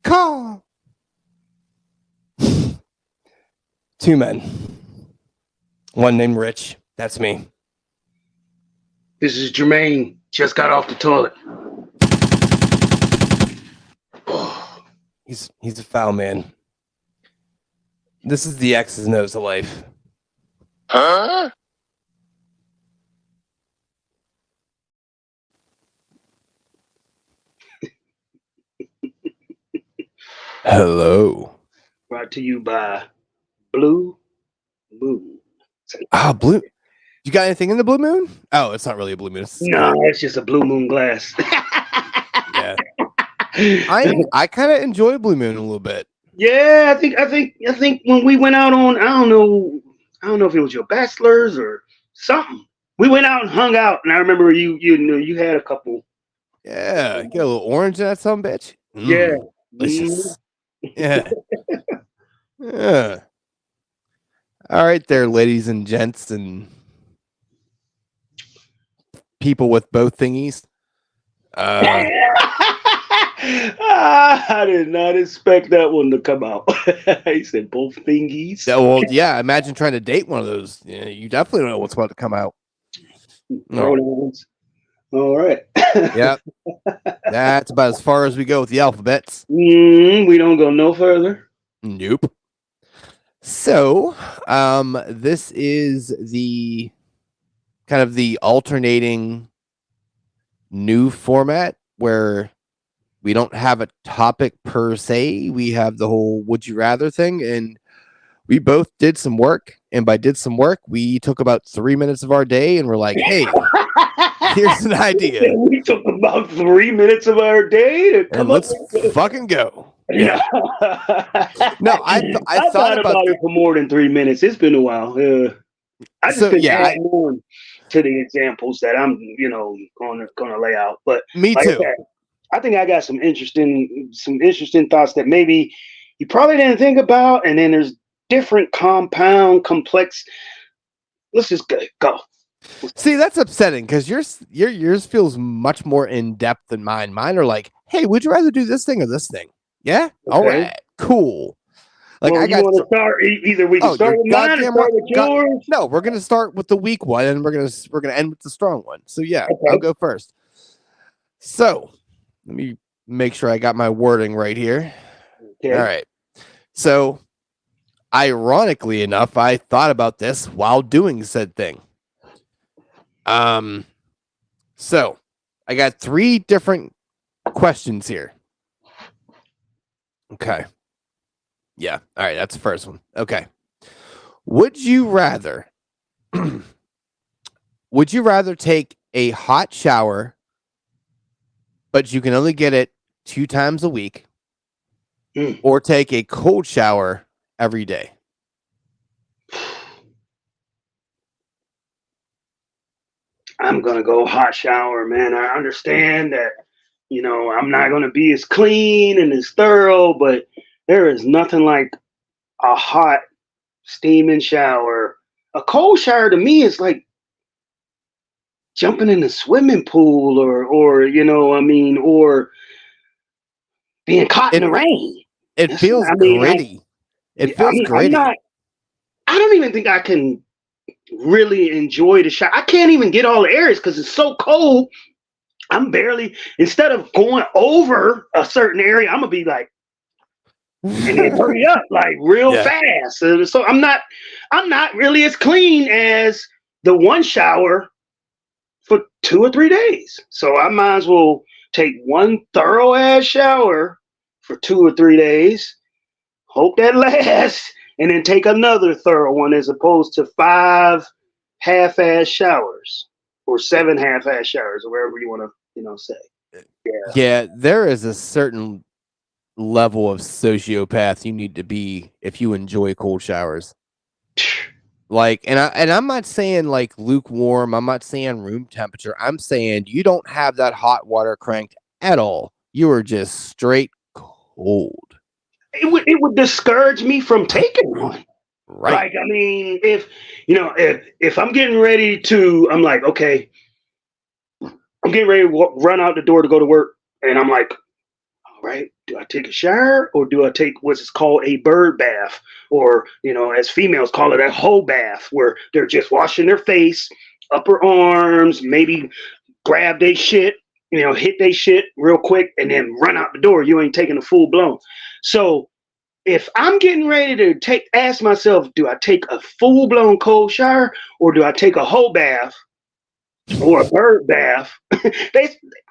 Call. Two men. One named Rich. That's me. This is Jermaine. Just got off the toilet. He's a foul man. This is the X's and O's of life. Huh? Hello. Brought to you by Blue Moon. Blue. You got anything in the Blue Moon? Oh, it's not really a Blue Moon. No, it's just a Blue Moon glass. Yeah. I kind of enjoy Blue Moon a little bit. Yeah, I think when we went out on, I don't know if it was your bachelor's or something. We went out and hung out, and I remember you had a couple. Yeah, get a little orange in that son bitch. Yeah. Delicious. Yeah. Yeah. All right there, ladies and gents and people with both thingies. I did not expect that one to come out. He said both thingies. Yeah, well, yeah, imagine trying to date one of those. Yeah, you definitely don't know what's about to come out. No. All right. Yep. That's about as far as we go with the alphabets. We don't go no further. Nope. So, this is the kind of the alternating new format where we don't have a topic per se. We have the whole would you rather thing, and we both did some work. And by did some work, we took about 3 minutes of our day and we're like, hey, here's an idea. We took about 3 minutes of our day to come and let's fucking go. Yeah. No, I thought about it for more than 3 minutes. It's been a while. I just couldn't add more to the examples that I'm, gonna lay out. But me too. I think I got some interesting thoughts that maybe you probably didn't think about, and then there's different complex. Let's just go. See, that's upsetting because yours feels much more in depth than mine. Mine are like, hey, would you rather do this thing or this thing? Yeah. Okay. All right. Cool. Like I got to start. Either we can start with mine or start with yours. No, we're gonna start with the weak one, and we're gonna end with the strong one. So yeah, okay. I'll go first. So let me make sure I got my wording right here. Okay. All right. So, ironically enough, I thought about this while doing said thing. So I got 3 different questions here. Okay. Yeah. All right. That's the first one. Okay. Would you rather take a hot shower, but you can only get it 2 times a week, or take a cold shower every day? I'm going to go hot shower, man. I understand that, I'm not going to be as clean and as thorough, but there is nothing like a hot steaming shower. A cold shower to me is like jumping in the swimming pool or being caught in the rain. It feels gritty. It feels gritty. I don't even think I can really enjoy the shower. I can't even get all the areas because it's so cold. I'm barely, instead of going over a certain area, I'm gonna be like, and then hurry up like real fast. So I'm not really as clean as the one shower for 2 or 3 days. So I might as well take one thorough ass shower for 2 or 3 days, hope that lasts, and then take another thorough one as opposed to 5 half-ass showers or 7 half-ass showers or wherever you want to, say. Yeah, there is a certain level of sociopath you need to be if you enjoy cold showers. Like, and I'm not saying like lukewarm. I'm not saying room temperature. I'm saying you don't have that hot water cranked at all. You are just straight cold. It would discourage me from taking one. Right. Like, I mean, if I'm getting ready to, I'm like, okay, I'm getting ready to run out the door to go to work, and I'm like, all right, do I take a shower or do I take what's called a bird bath? Or, as females call it, a whole bath, where they're just washing their face, upper arms, maybe grab they shit, hit they shit real quick and then run out the door. You ain't taking a full blown. So if I'm getting ready to ask myself, do I take a full blown cold shower or do I take a whole bath or a bird bath?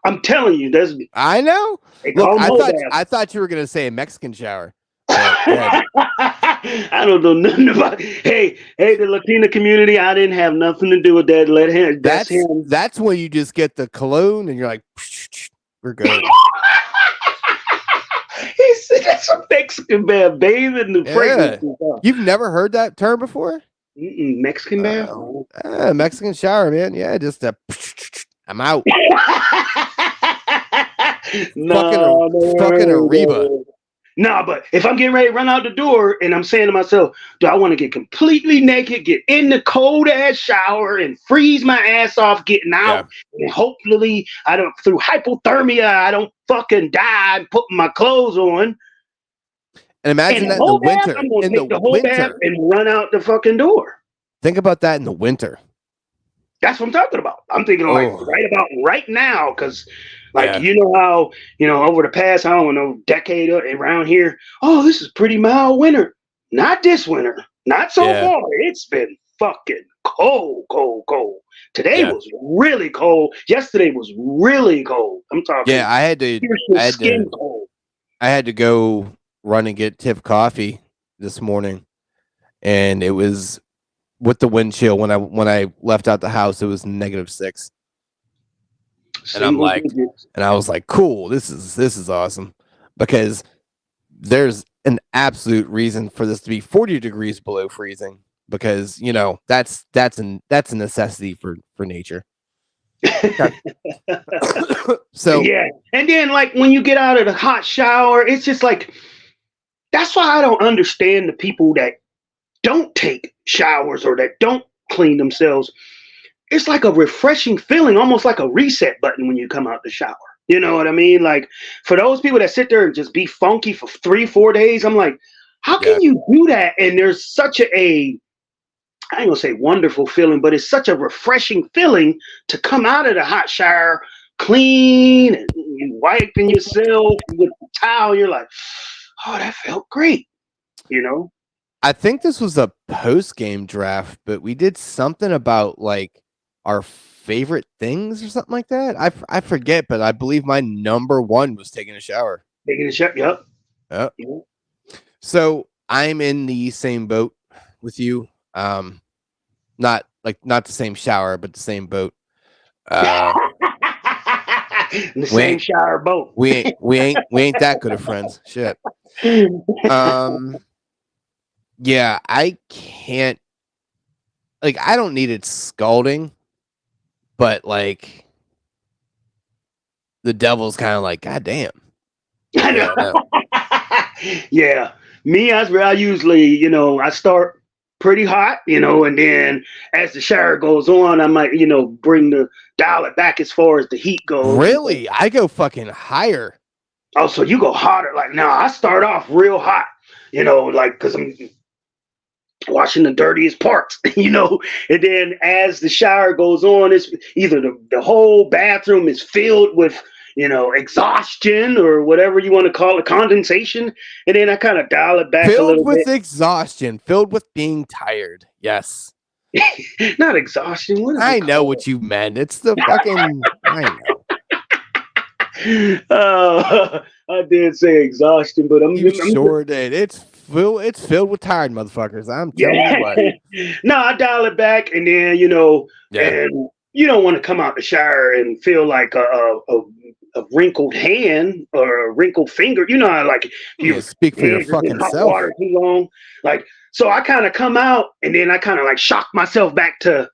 I'm telling you, I know. they Look, call them whole baths. I thought you were gonna say a Mexican shower. Yeah. I don't know nothing about. Hey, the Latina community. I didn't have nothing to do with that. Let him. That's him. That's when you just get the cologne and you're like, we're good. He said that's a Mexican bath, bathing the fragrance. You've never heard that term before? Mexican bath? Mexican shower, man. Yeah, just I'm out. Fucking Ariba. No, but if I'm getting ready to run out the door and I'm saying to myself, do I want to get completely naked, get in the cold ass shower and freeze my ass off getting out? Yeah. And hopefully through hypothermia, I don't fucking die and putting my clothes on. And imagine that in the winter. I'm going to take the whole bath and run out the fucking door. Think about that in the winter. That's what I'm talking about. I'm thinking right now, because you know how, over the past, I don't know, decade around here, this is pretty mild winter. Not this winter. Not so far. It's been fucking cold. Today was really cold. Yesterday was really cold. I'm talking. Yeah, I had to go run and get Tiff coffee this morning, and it was with the wind chill. When I left out the house, it was -6. And I was like, cool, this is awesome, because there's an absolute reason for this to be 40 degrees below freezing, because that's a necessity for nature. So yeah, and then when you get out of the hot shower, it's just that's why I don't understand the people that don't take showers or that don't clean themselves. It's like a refreshing feeling, almost like a reset button when you come out the shower. You know what I mean? For those people that sit there and just be funky for 3-4 days, I'm like, how can you do that? And there's such I ain't gonna say wonderful feeling, but it's such a refreshing feeling to come out of the hot shower clean and you wiping yourself with the towel. You're like, oh, that felt great. I think this was a post-game draft, but we did something about our favorite things or something like that. I forget, but I believe my number one was taking a shower. Taking a shower, yep. So I'm in the same boat with you. Not the same shower, but the same boat. The same shower boat. We ain't that good of friends. Shit. Yeah, I can't. I don't need it scalding, but the devil's kind of like, God damn. Yeah, me, I usually, I start pretty hot, and then as the shower goes on, I might, dial it back as far as the heat goes. Really? I go fucking higher. Oh, so you go hotter. No, I start off real hot, because I'm washing the dirtiest parts, and then as the shower goes on, it's either the whole bathroom is filled with, exhaustion or whatever you want to call it, condensation, and then I kind of dial it back a little bit. Filled with exhaustion, filled with being tired. Yes. Not exhaustion. I know what you meant. It's the fucking. I know. I did say exhaustion, but I'm sure did. It's filled with tired motherfuckers. I'm telling you what. No, I dial it back, and then and you don't want to come out the shower and feel like a wrinkled hand or a wrinkled finger. You speak for your fucking self. Water too long, so I kind of come out, and then I kind of shock myself back to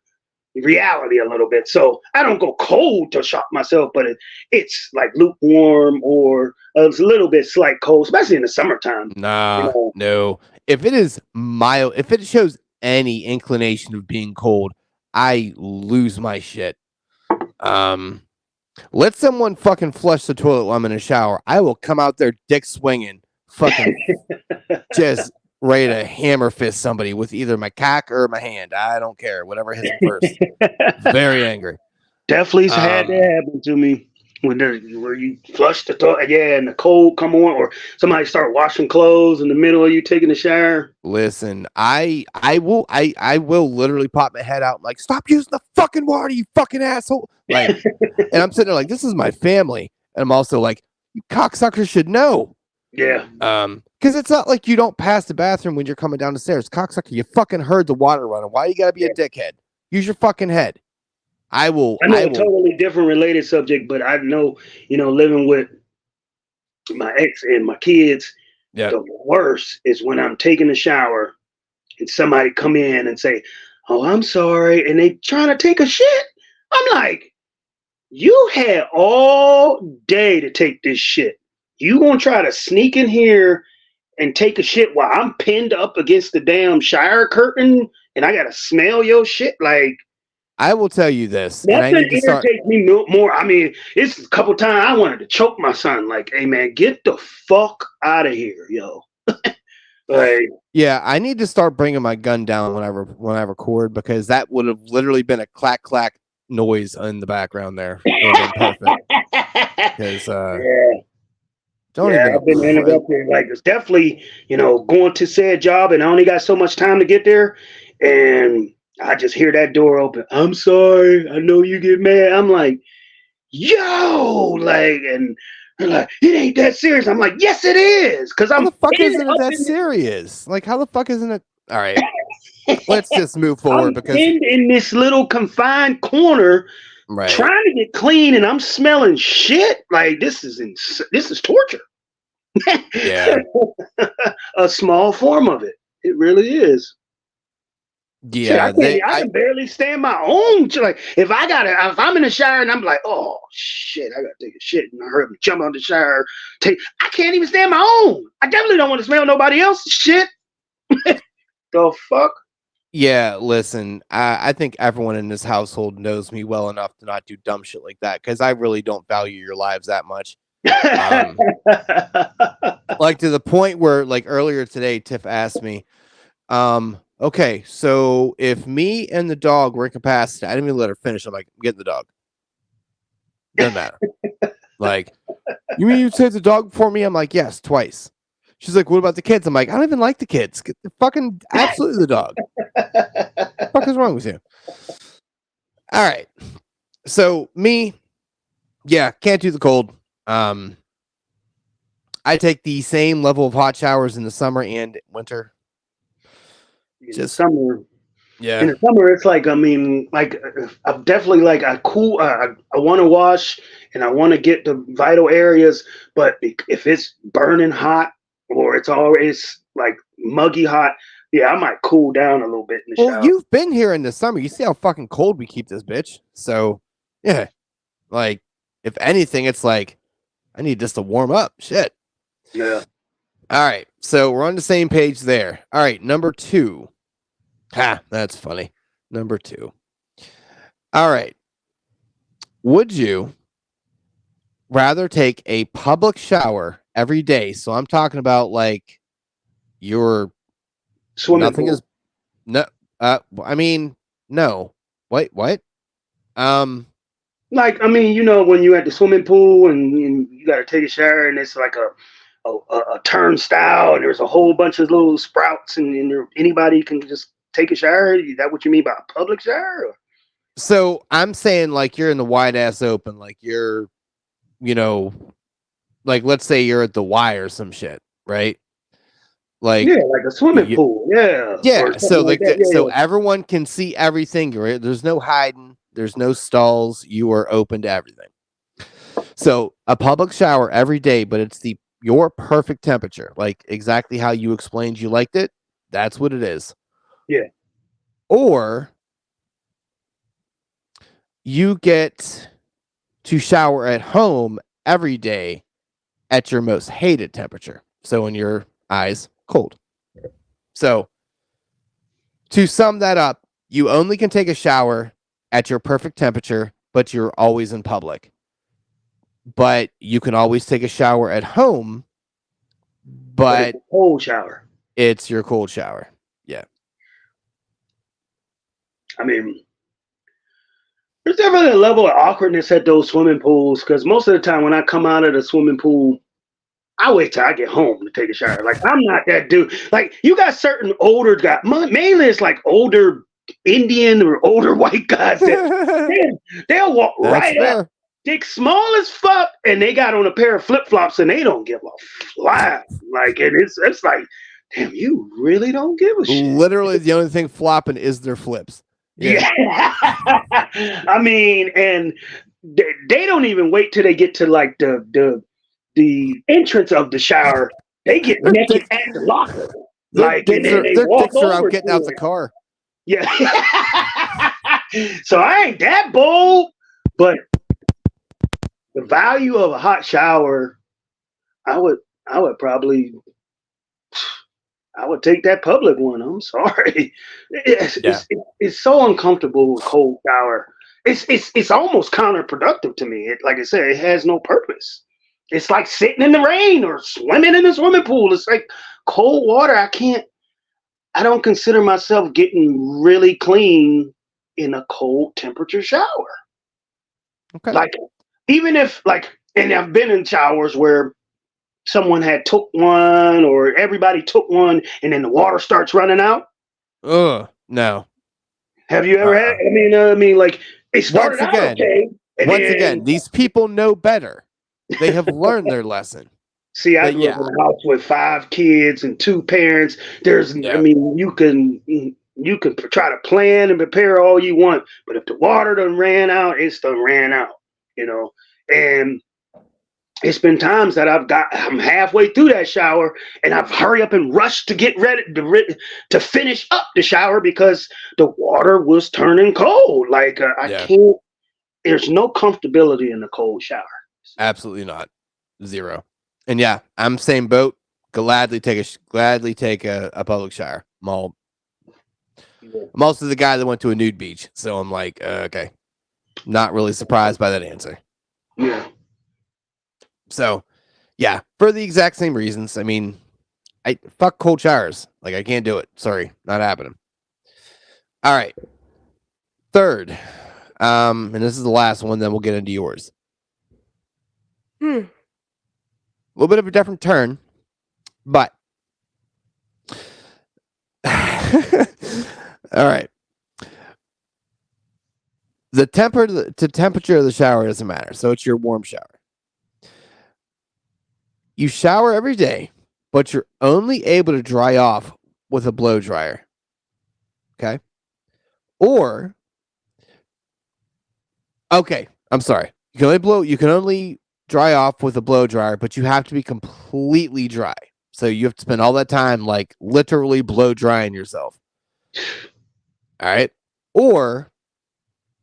reality a little bit. So I don't go cold to shock myself, but it's lukewarm or a little bit slight cold, especially in the summertime. Nah, no. If it is mild, if it shows any inclination of being cold, I lose my shit. Let someone fucking flush the toilet while I'm in a shower. I will come out there dick swinging, fucking just ready to hammer fist somebody with either my cock or my hand. I don't care. Whatever hits them first. Very angry. Definitely had that happen to me where you flush the toilet, yeah, and the cold come on, or somebody start washing clothes in the middle of you taking a shower. Listen, I will literally pop my head out like, stop using the fucking water, you fucking asshole. Like, and I'm sitting there like, this is my family. And I'm also like, you cocksuckers should know. Yeah. Because it's not like you don't pass the bathroom when you're coming down the stairs. Cocksucker, you fucking heard the water running. Why you gotta be a dickhead? Use your fucking head. I know a totally different related subject, but I know, living with my ex and my kids, the worst is when I'm taking a shower and somebody come in and say, "Oh, I'm sorry," and they trying to take a shit. I'm like, you had all day to take this shit. You gonna try to sneak in here and take a shit while I'm pinned up against the damn shower curtain and I gotta smell your shit? Like, I will tell you this. nothing irritates me more. I mean, it's a couple times I wanted to choke my son. Like, hey man, get the fuck out of here, yo. Like, yeah, I need to start bringing my gun down when I record, because that would have literally been a clack clack noise in the background there. It would have been perfect. Because I've been interrupted. Like, it's definitely, going to said job and I only got so much time to get there, and I just hear that door open. I'm sorry, I know you get mad. I'm like, yo, like, and they're like, it ain't that serious. I'm like, yes, it is. Because how the fuck isn't it that serious? Like, how the fuck isn't it? All right, let's just move forward, because in this little confined corner, right, trying to get clean, and I'm smelling shit. Like, this is torture. Yeah, a small form of it. It really is. Yeah, shit, I can barely stand my own. Like, if I'm in the shower and I'm like, oh shit, I gotta take a shit, and I heard me jump on the shower. I can't even stand my own. I definitely don't want to smell nobody else's shit. The fuck? Yeah, listen, I think everyone in this household knows me well enough to not do dumb shit like that, because I really don't value your lives that much. Like, to the point where, like, earlier today, Tiff asked me, okay, so if me and the dog were incapacitated, I didn't even let her finish. I'm like, I'm getting the dog. Doesn't matter. Like, you mean you saved the dog before me? I'm like, yes, twice. She's like, what about the kids? I'm like, I don't even like the kids. Get the fucking absolutely the dog. What the fuck is wrong with you? All right. So me, can't do the cold. I take the same level of hot showers in the summer and winter. Just summer. Yeah. In the summer, it's like, I mean, like, I'm definitely like I want to wash and I want to get the vital areas, but if it's burning hot or it's always like muggy hot, I might cool down a little bit in the shower. You've been here in the summer. You see how fucking cold we keep this bitch. So, yeah, like, if anything, it's like, I need just to warm up. Shit. Yeah. All right. So we're on the same page there. All right. Number 2. That's funny. Number 2. All right. Would you rather take a public shower every day? So I'm talking about like your swimming nothing pool. Is no. I mean, no. Wait, what? Like, I mean, when you're at the swimming pool and you got to take a shower and it's like a turnstile and there's a whole bunch of little sprouts and anybody can just take a shower. Is that what you mean by a public shower? Or? So I'm saying, like, you're in the wide ass open, like you're, like, let's say you're at the Y or some shit, right? Like, like a swimming pool. Yeah. So so everyone can see everything. There's no hiding. There's no stalls. You are open to everything. So a public shower every day, but it's your perfect temperature, like exactly how you explained you liked it. That's what it is. Yeah. Or you get to shower at home every day at your most hated temperature. So in your eyes, cold. So to sum that up, you only can take a shower at your perfect temperature, but you're always in public. but you can always take a shower at home, but it's a cold shower. it's your cold shower. I mean, there's definitely a level of awkwardness at those swimming pools because most of the time when I come out of the swimming pool, I wait till I get home to take a shower. Like I'm not that dude. Like you got certain older guys, mainly it's like older Indian or older white guys that they'll walk That's right up, fair. dick small as fuck, and they got on a pair of flip flops and they don't give a fly. Like and it's like, damn, you really don't give a shit. Literally, the only thing flopping is their flips. Yeah. I mean, and they don't even wait till they get to like the entrance of the shower. They get Their naked dicks- at the locker. Their Like and dicks then are, they their walk dicks are over out getting to out the it. car. Yeah. So I ain't that bold, but the value of a hot shower, I would probably I would take that public one. I'm sorry. It's so uncomfortable with cold shower. It's almost counterproductive to me. Like I said, it has no purpose. It's like sitting in the rain or swimming in a swimming pool. It's like cold water. I don't consider myself getting really clean in a cold temperature shower. Okay. Like even if and I've been in showers where someone had took one or everybody took one and then the water starts running out. Ugh, no. Have you ever had? I mean, like it started Once out again, okay. And Once then, again, these people know better. They have learned their lesson. see, I But grew up in a house with 5 kids and 2 parents. I mean, you can try to plan and prepare all you want, but if the water done ran out, it's done ran out, you know. And it's been times that I'm halfway through that shower and I've hurry up and rushed to get ready to finish up the shower because the water was turning cold. Like I can't. There's no comfortability in the cold shower. Absolutely not. Zero. And yeah, I'm same boat. Gladly take a public shower. I'm also the guy that went to a nude beach, so I'm like, okay, not really surprised by that answer. Yeah. So, yeah, for the exact same reasons. I mean, I fuck cold showers. Like I can't do it. Sorry, not happening. All right. Third, and this is the last one. Then we'll get into yours. A little bit of a different turn, but all right. The temperature of the shower doesn't matter, so it's your warm shower. You shower every day, but you're only able to dry off with a blow dryer. Okay? Or okay, I'm sorry. You can only dry off with a blow dryer, but you have to be completely dry. So you have to spend all that time like literally blow drying yourself. All right? Or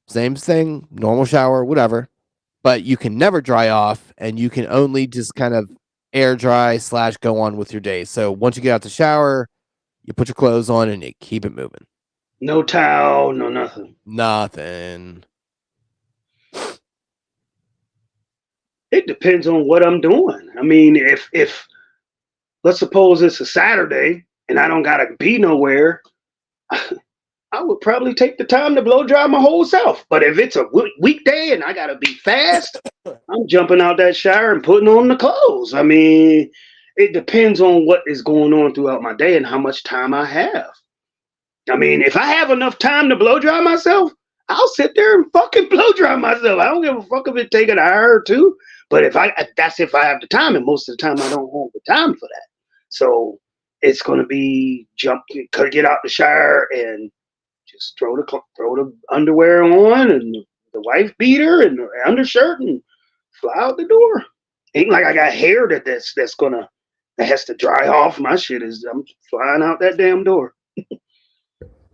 same thing, normal shower, whatever, but you can never dry off and you can only just kind of air dry / go on with your day. So once you get out the shower, you put your clothes on and you keep it moving. No towel, no nothing. Nothing. It depends on what I'm doing. I mean, if let's suppose it's a Saturday and I don't gotta be nowhere, I would probably take the time to blow dry my whole self. But if it's a weekday and I gotta be fast, I'm jumping out that shower and putting on the clothes. I mean, it depends on what is going on throughout my day and how much time I have. I mean, if I have enough time to blow dry myself, I'll sit there and fucking blow dry myself. I don't give a fuck if it take an hour or two. But that's if I have the time, and most of the time I don't have the time for that. So it's gonna be get out the shower and just throw the underwear on and the wife beater and the undershirt and fly out the door. Ain't like I got hair that has to dry off. My shit I'm flying out that damn door.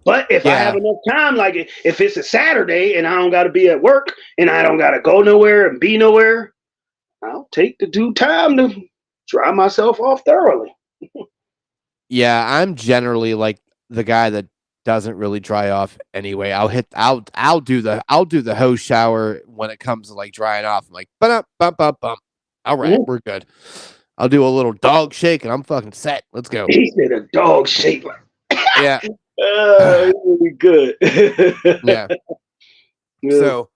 But if I have enough time, like if it's a Saturday and I don't got to be at work and I don't got to go nowhere and be nowhere, I'll take the due time to dry myself off thoroughly. Yeah, I'm generally like the guy that doesn't really dry off anyway. I'll do the hose shower when it comes to like drying off. I'm like, bump, bump, bump, bump. All right, we're good. I'll do a little dog shake and I'm fucking set. Let's go. He said a dog shake. Yeah. Really good. Yeah. So,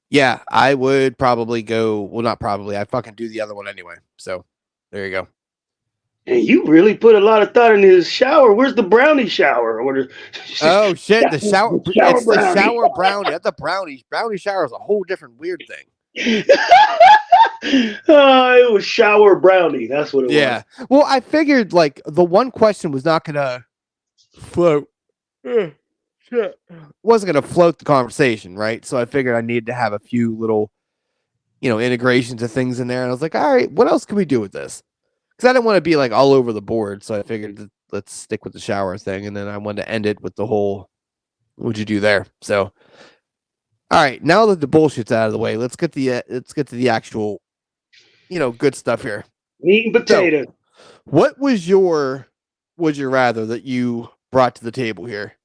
yeah, I would probably go. Well, not probably. I fucking do the other one anyway. So, there you go. And you really put a lot of thought in his shower. Where's the brownie shower? Oh shit! The shower. It's the brownie. shower brownie. That's the brownie. Brownie shower is a whole different weird thing. It was shower brownie. That's what it was. Yeah. Well, I figured like the one question was not gonna float. Wasn't gonna float the conversation, right? So I figured I needed to have a few little, integrations of things in there. And I was like, all right, what else can we do with this? Because I didn't want to be like all over the board. So I figured let's stick with the shower thing. And then I wanted to end it with the whole, what'd you do there? So, all right, now that the bullshit's out of the way, let's get to the actual, good stuff here. Meat and potato. So, what was your would you rather that you brought to the table here?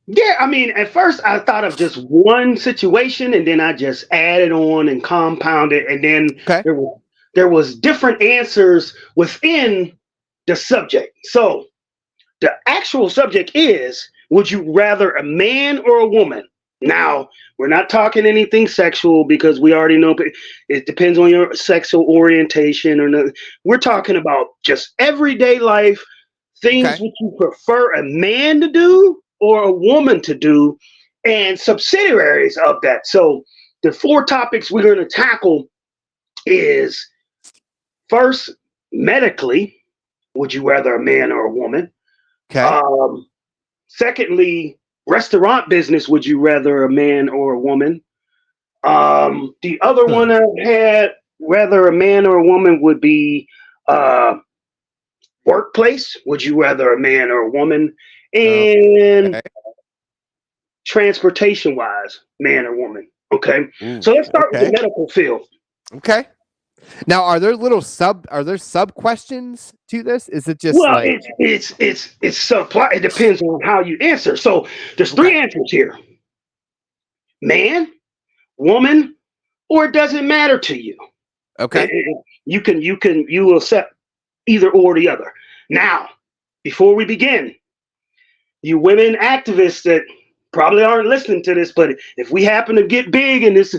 Yeah, I mean, at first I thought of just one situation, and then I just added on and compounded, and then there was different answers within the subject. So the actual subject is: would you rather a man or a woman? Now, we're not talking anything sexual because we already know it depends on your sexual orientation or not. We're talking about just everyday life things which you prefer a man to do or a woman to do, and subsidiaries of that. So the 4 topics we're going to tackle is: first, medically, would you rather a man or a woman? Okay. Secondly, restaurant business, would you rather a man or a woman? The other one I had, whether a man or a woman, would be workplace, would you rather a man or a woman? And transportation wise, man or woman. Okay. So let's start with the medical field. Okay. Now, are there sub questions to this? Is it just it's supply? It depends on how you answer. So there's 3 answers here: man, woman, or it doesn't matter to you. Okay. You will accept either or the other. Now, before we begin, you women activists that probably aren't listening to this, but if we happen to get big in this,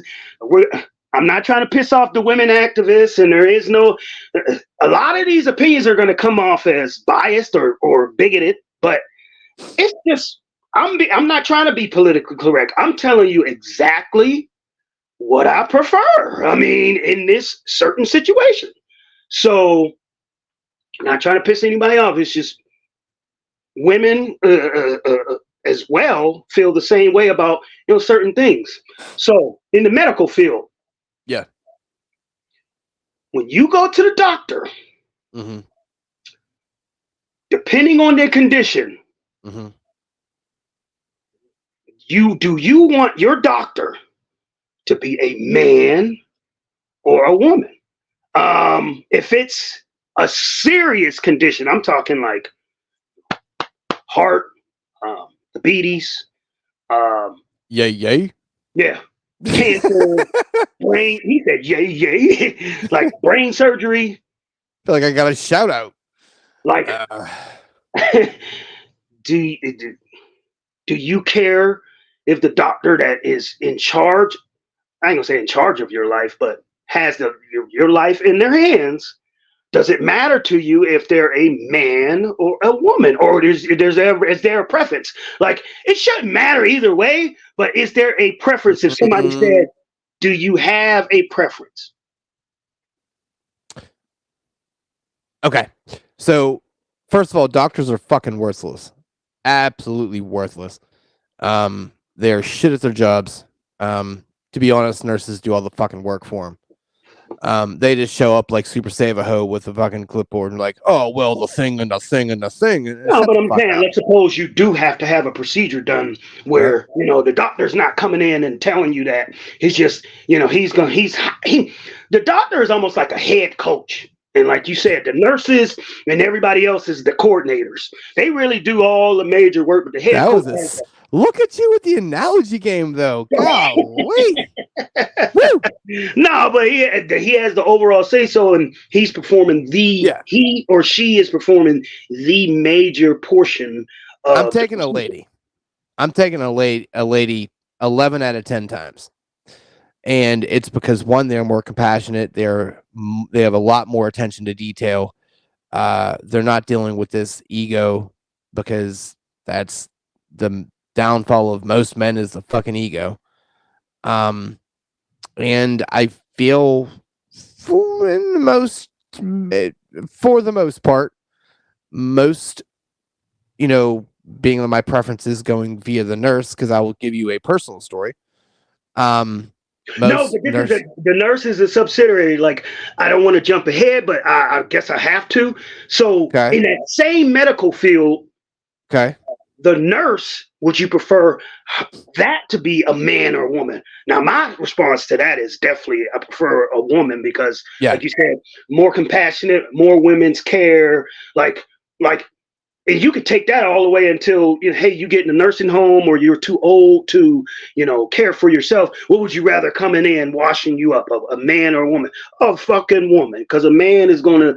I'm not trying to piss off the women activists, and there is no, a lot of these opinions are going to come off as biased or bigoted, but it's just, I'm not trying to be politically correct. I'm telling you exactly what I prefer. I mean, in this certain situation. So I'm not trying to piss anybody off. It's just women as well feel the same way about certain things. So in the medical field, when you go to the doctor, depending on their condition, you want your doctor to be a man or a woman? If it's a serious condition, I'm talking like heart, diabetes, yeah, cancer, brain. He said, yay, like brain surgery. I feel like I got a shout out. Like, do you care if the doctor that is in charge, I ain't gonna say in charge of your life, but has your life in their hands? Does it matter to you if they're a man or a woman, or is there a preference? Like, it shouldn't matter either way, but is there a preference? If somebody said, do you have a preference? Okay. So, first of all, doctors are fucking worthless. Absolutely worthless. They're shit at their jobs. To be honest, nurses do all the fucking work for them. They just show up like Super Save-A-Ho with a fucking clipboard and like, oh, well, the thing and the thing and the thing. No, but I'm saying, let's suppose you do have to have a procedure done where, the doctor's not coming in and telling you that. He's just, the doctor is almost like a head coach. And like you said, the nurses and everybody else is the coordinators. They really do all the major work, but the head That coach. was look at you with the analogy game, though. Golly. Woo! No, but he has the overall say so, and he's performing he or she is performing the major portion. I'm taking a lady. I'm taking a lady 11 out of 10 times. And it's because one, they're more compassionate. They have a lot more attention to detail. They're not dealing with this ego, because that's the downfall of most men, is the fucking ego. And I feel for the most part, most, being my preferences going via the nurse, because I will give you a personal story. No, but the nurse is a subsidiary. Like, I don't want to jump ahead, but I guess I have to. So in that same medical field, the nurse, would you prefer that to be a man or a woman? Now, my response to that is definitely I prefer a woman, because, like you said, more compassionate, more women's care, like. And you could take that all the way until, hey, you get in a nursing home, or you're too old to, care for yourself. What would you rather coming in washing you up, a man or a woman? A fucking woman, because a man is going to,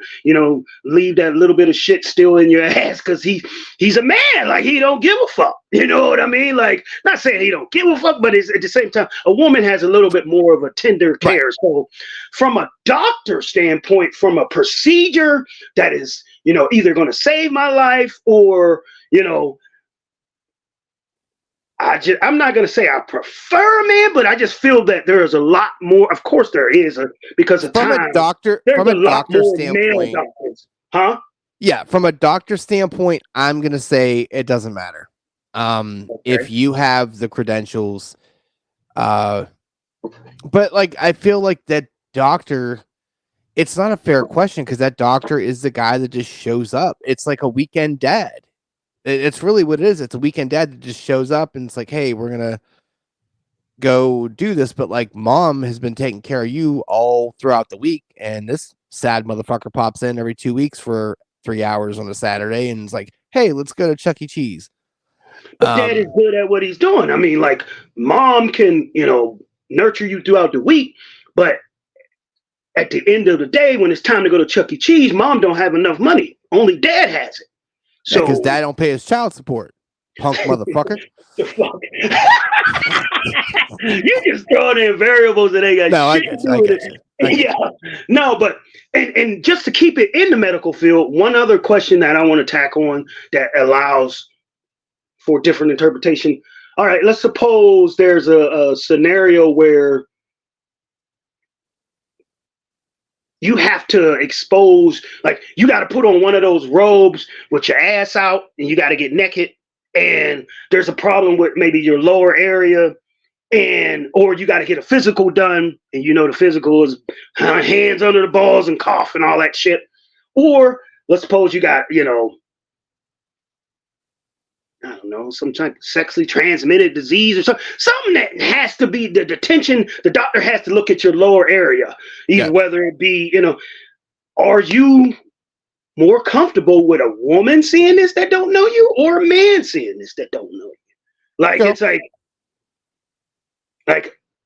leave that little bit of shit still in your ass, because he's a man. Like, he don't give a fuck. You know what I mean? Like, not saying he don't give a fuck, but it's, at the same time, a woman has a little bit more of a tender care. Right. So from a doctor standpoint, from a procedure that is, either going to save my life, or, I'm not going to say I prefer a man, but I just feel that there is a lot more. Of course there is, because of from time. A doctor, there's from a a lot doctor more standpoint, male doctors. Huh? Yeah, from a doctor standpoint, I'm going to say it doesn't matter. If you have the credentials, but like, I feel like that doctor, it's not a fair question, because that doctor is the guy that just shows up. It's like a weekend dad. It's really what it is. It's a weekend dad that just shows up, and it's like, hey, we're going to go do this. But like, mom has been taking care of you all throughout the week, and this sad motherfucker pops in every 2 weeks for 3 hours on a Saturday, and it's like, hey, let's go to Chuck E. Cheese. But dad is good at what he's doing. I mean, like, mom can, nurture you throughout the week, but at the end of the day, when it's time to go to Chuck E. Cheese, mom don't have enough money. Only dad has it. So, because dad don't pay his child support, punk motherfucker. The fuck? You just throwing in variables that ain't got shit to do with it. Yeah. No, but and just to keep it in the medical field, one other question that I want to tack on that allows for different interpretation. All right, let's suppose there's a scenario where you have to expose, like, you got to put on one of those robes with your ass out, and you got to get naked, and there's a problem with maybe your lower area, or you got to get a physical done, and the physical is hands under the balls and cough and all that shit. Or let's suppose you got, I don't know, some type of sexually transmitted disease or something that has to be the detention. The doctor has to look at your lower area, whether it be, are you more comfortable with a woman seeing this that don't know you, or a man seeing this that don't know you? Like, it's like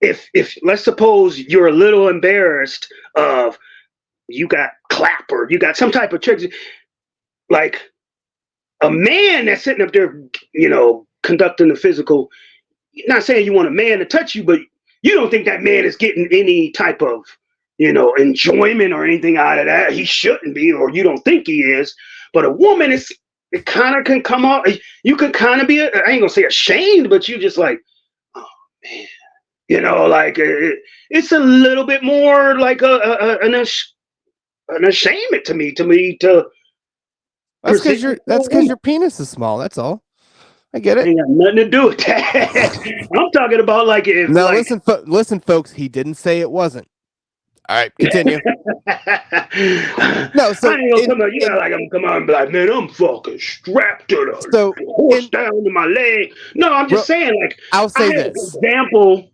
if let's suppose you're a little embarrassed of, you got clap, or you got some type of trick, like, a man that's sitting up there, conducting the physical, not saying you want a man to touch you, but you don't think that man is getting any type of, enjoyment or anything out of that. He shouldn't be, or you don't think he is. But a woman, it kind of can come off. You could kind of be, I ain't gonna say ashamed, but you just like, oh man, like, it's a little bit more like an ashamed to me to. That's because your penis is small. That's all. I get it. Ain't got nothing to do with that. I'm talking about, like, if. Now, listen, folks. He didn't say it wasn't. All right, continue. No, so I ain't gonna come out. You gotta, like, I'm come out and be like, man, I'm fucking strapped to the horse down to my leg. No, I'm just saying, like, I'll say this.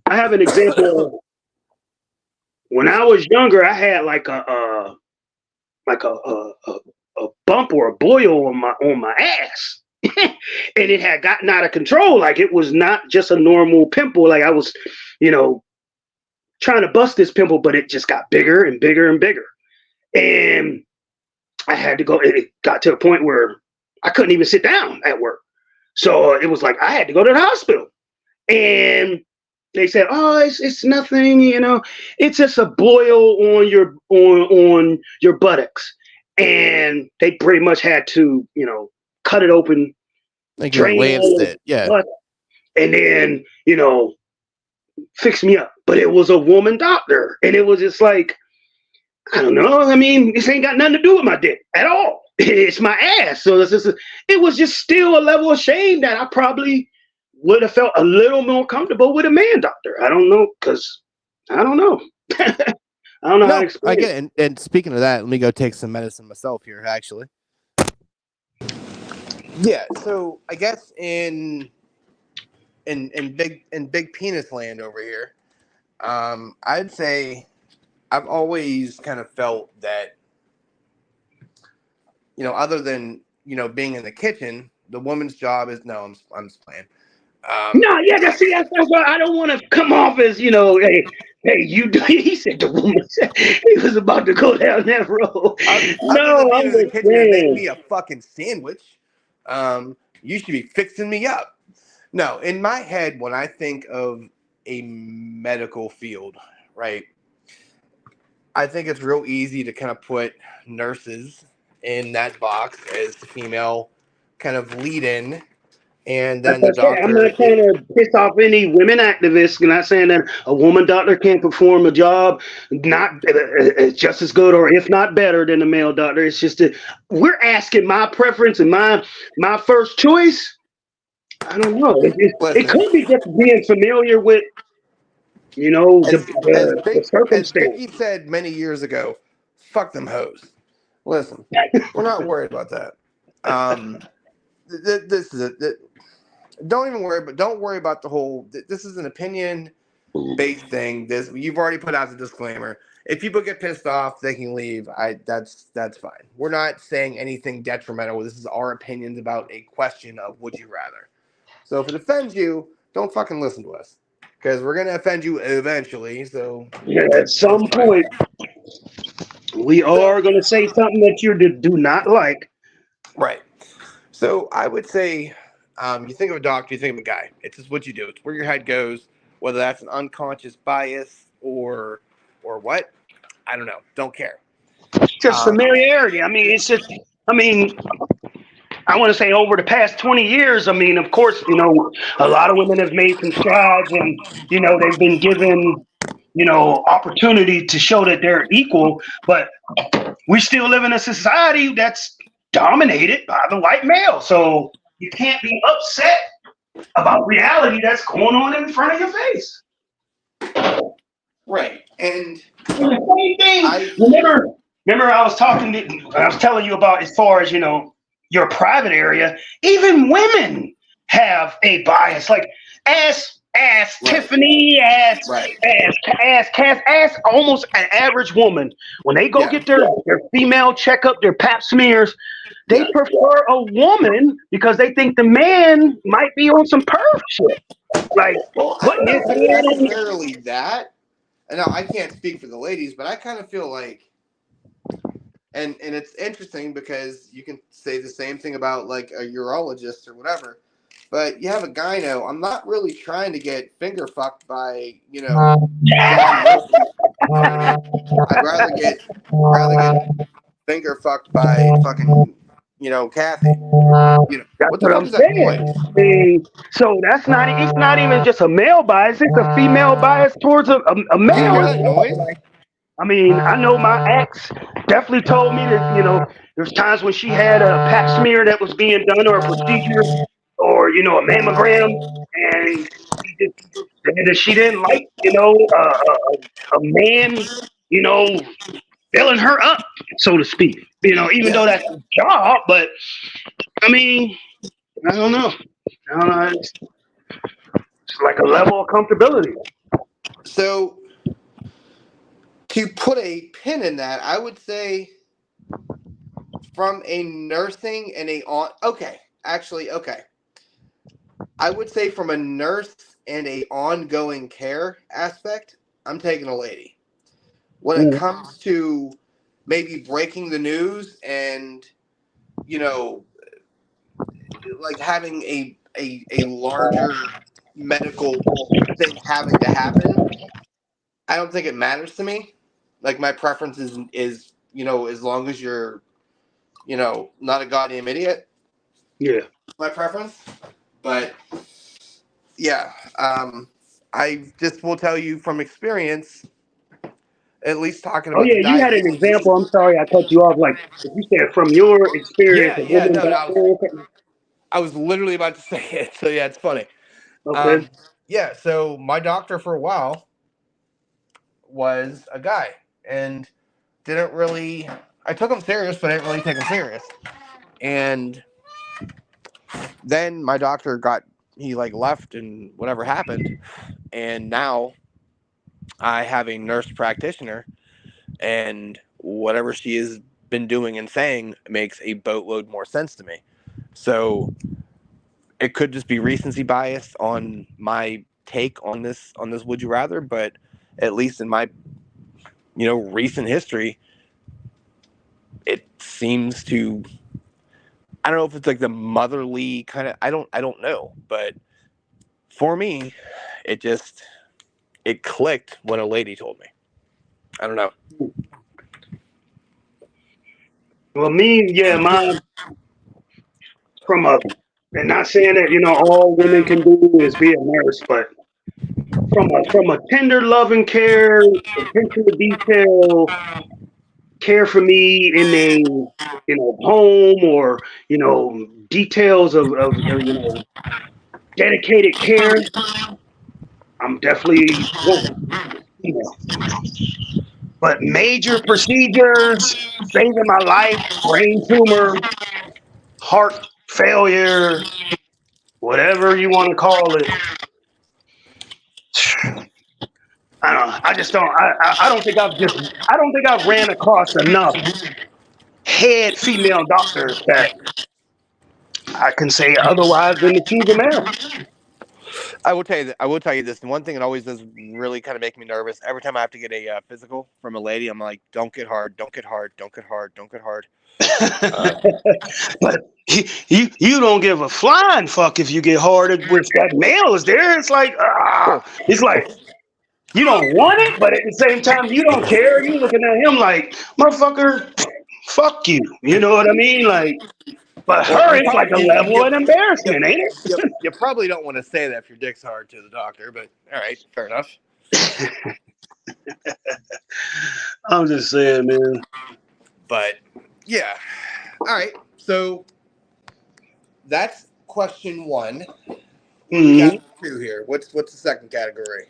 I have an example. When I was younger, I had like a a bump or a boil on my ass. And it had gotten out of control. Like it was not just a normal pimple. Like I was, you know, trying to bust this pimple, but it just got bigger and bigger and bigger. And I had to go. It got to a point where I couldn't even sit down at work. So it was like I had to go to the hospital. And they said, "Oh, it's nothing. You know, it's just a boil on your buttocks." And they pretty much had to, you know, cut it open, Like you drain all lanced of it. Yeah. blood, and then, you know, fix me up. But it was a woman doctor, and it was just like, I don't know. I mean, this ain't got nothing to do with my dick at all. It's my ass. So it was just still a level of shame that I probably would have felt a little more comfortable with a man doctor. I don't know, because I don't know. I don't know how to No, explain I it. get it. And speaking of that, let me go take some medicine myself here, actually. Yeah, so I guess in big penis land over here, I'd say I've always kind of felt that, you know, other than, you know, being in the kitchen, the woman's job is no, I'm just playing. No, yeah, that's why I don't want to come off as, you know, hey, you do. He said the woman said he was about to go down that road. Other than No, being I'm in the just kitchen and making saying. me a fucking sandwich, you should be fixing me up. No, in my head, when I think of a medical field, right, I think it's real easy to kind of put nurses in that box as female kind of lead in, and Like then I the said, I'm not doctor. trying to piss off any women activists. I'm not saying that a woman doctor can't perform a job not just as good or if not better than a male doctor. It's just that we're asking my preference and my first choice. I don't know. It Listen, could be just being familiar with, you know, the as circumstance. Biggie said many years ago, fuck them hoes. Listen, we're not worried about that. Um, this is it. Don't even worry, but don't worry about the whole. This is an opinion based thing. This you've already put out the disclaimer. If people get pissed off, they can leave. That's fine. We're not saying anything detrimental. This is our opinions about a question of would you rather. So if it offends you, don't fucking listen to us because we're gonna offend you eventually. So Yeah, at that's some fine. point, we So are going to say something that you do not like. right. So I would say, you think of a doctor, you think of a guy. It's just what you do. It's where your head goes. Whether that's an unconscious bias or what, I don't know. Don't care. Just Um, familiarity. I mean, it's just, I mean, I want to say over the past 20 years, I mean, of course, you know, a lot of women have made some strides and, you know, they've been given, you know, opportunity to show that they're equal, but we still live in a society that's dominated by the white male. So you can't be upset about reality that's going on in front of your face. right. And And the same thing. I Remember, I was telling you about as far as, you know, your private area. Even women have a bias. Like ask right, Tiffany, right. ask Cass, ask almost an average woman when they go Yeah, get their female checkup, their Pap smears. They yeah. prefer a woman because they think the man might be on some perv shit. Like Well, I putting don't his know if it's hand. necessarily that. And now I can't speak for the ladies, but I kind of feel like, and it's interesting because you can say the same thing about like a urologist or whatever. But you have a gyno. I'm not really trying to get finger fucked by, you know, John Wilson. You know what I mean? I'd rather get finger fucked by fucking, you know, Kathy. You know That's what the what fuck I'm is that saying. noise? So that's not. It's not even just a male bias. It's a female bias towards a Do you male hear as that well. noise? Like, I mean, I know my ex definitely told me that, you know, there's times when she had a Pap smear that was being done or a procedure or, you know, a mammogram, and she just said that she didn't like, you know, a man, you know, filling her up, so to speak. You know, even Yeah. though that's his job, but I mean, I don't know. I don't know. It's like a level of comfortability. So to put a pin in that, I would say from a nursing and okay, actually, okay. I would say from a nurse and a ongoing care aspect, I'm taking a lady. When it comes to maybe breaking the news and, you know, like having a larger medical thing having to happen, I don't think it matters to me. Like my preference is as long as you're not a goddamn idiot. Yeah. My preference, but yeah, I just will tell you from experience, at least talking Oh about yeah, the you had an diabetes. example. I'm sorry I cut you off. Like you said, from your experience, a Yeah, woman no, got there. I was literally about to say it. So yeah, it's funny. Okay. Yeah, so my doctor for a while was a guy and didn't really. I took him serious, but I didn't really take him serious. And then my doctor he like left and whatever happened, and now I have a nurse practitioner, and whatever she has been doing and saying makes a boatload more sense to me. So it could just be recency bias on my take on this would you rather, but at least in my recent history, it seems to. I don't know if it's like the motherly kind of. I don't know, but for me, it just it clicked when a lady told me. I don't know. Well, me, yeah, mine from a, and not saying that all women can do is be a nurse, but from a tender, loving care, attention to detail, care for me in a home or details of dedicated care. I'm definitely woman, female. But major procedures, saving my life, brain tumor, heart failure, whatever you want to call it. I don't know. I just don't. I don't think I don't think I've ran across enough head female doctors that I can say otherwise than to choose a male. I will tell you. I will tell you this. And one thing that always does really kind of make me nervous every time I have to get a physical from a lady. I'm like, don't get hard, don't get hard, don't get hard, don't get hard. But you don't give a flying fuck if you get hard if that male is there. It's like it's like you don't want it, but at the same time you don't care. You looking at him like motherfucker, fuck you. You know what I mean? Like, but Well, her, it's like a level of embarrassment, ain't you probably don't want to say that if your dick's hard to the doctor, but all right, fair enough. it? I'm just saying, man. But yeah, all right. So that's question one. We Mm-hmm. got two here. What's the second category?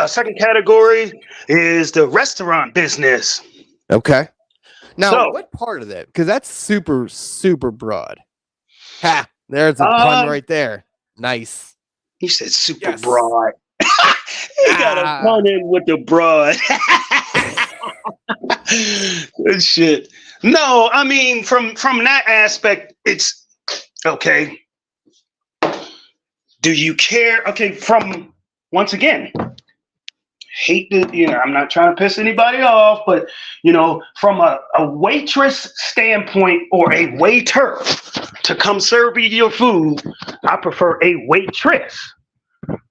Second category is the restaurant business. Okay. Now, So, what part of that? Because that's super, super broad. Ha! There's a pun right there. Nice. he said super Yes. broad. He got a pun in with the broad. Good shit. No, I mean from that aspect, it's okay. Do you care? Okay, from once again, hate to I'm not trying to piss anybody off, but from a waitress standpoint or a waiter to come serve you your food, I prefer a waitress.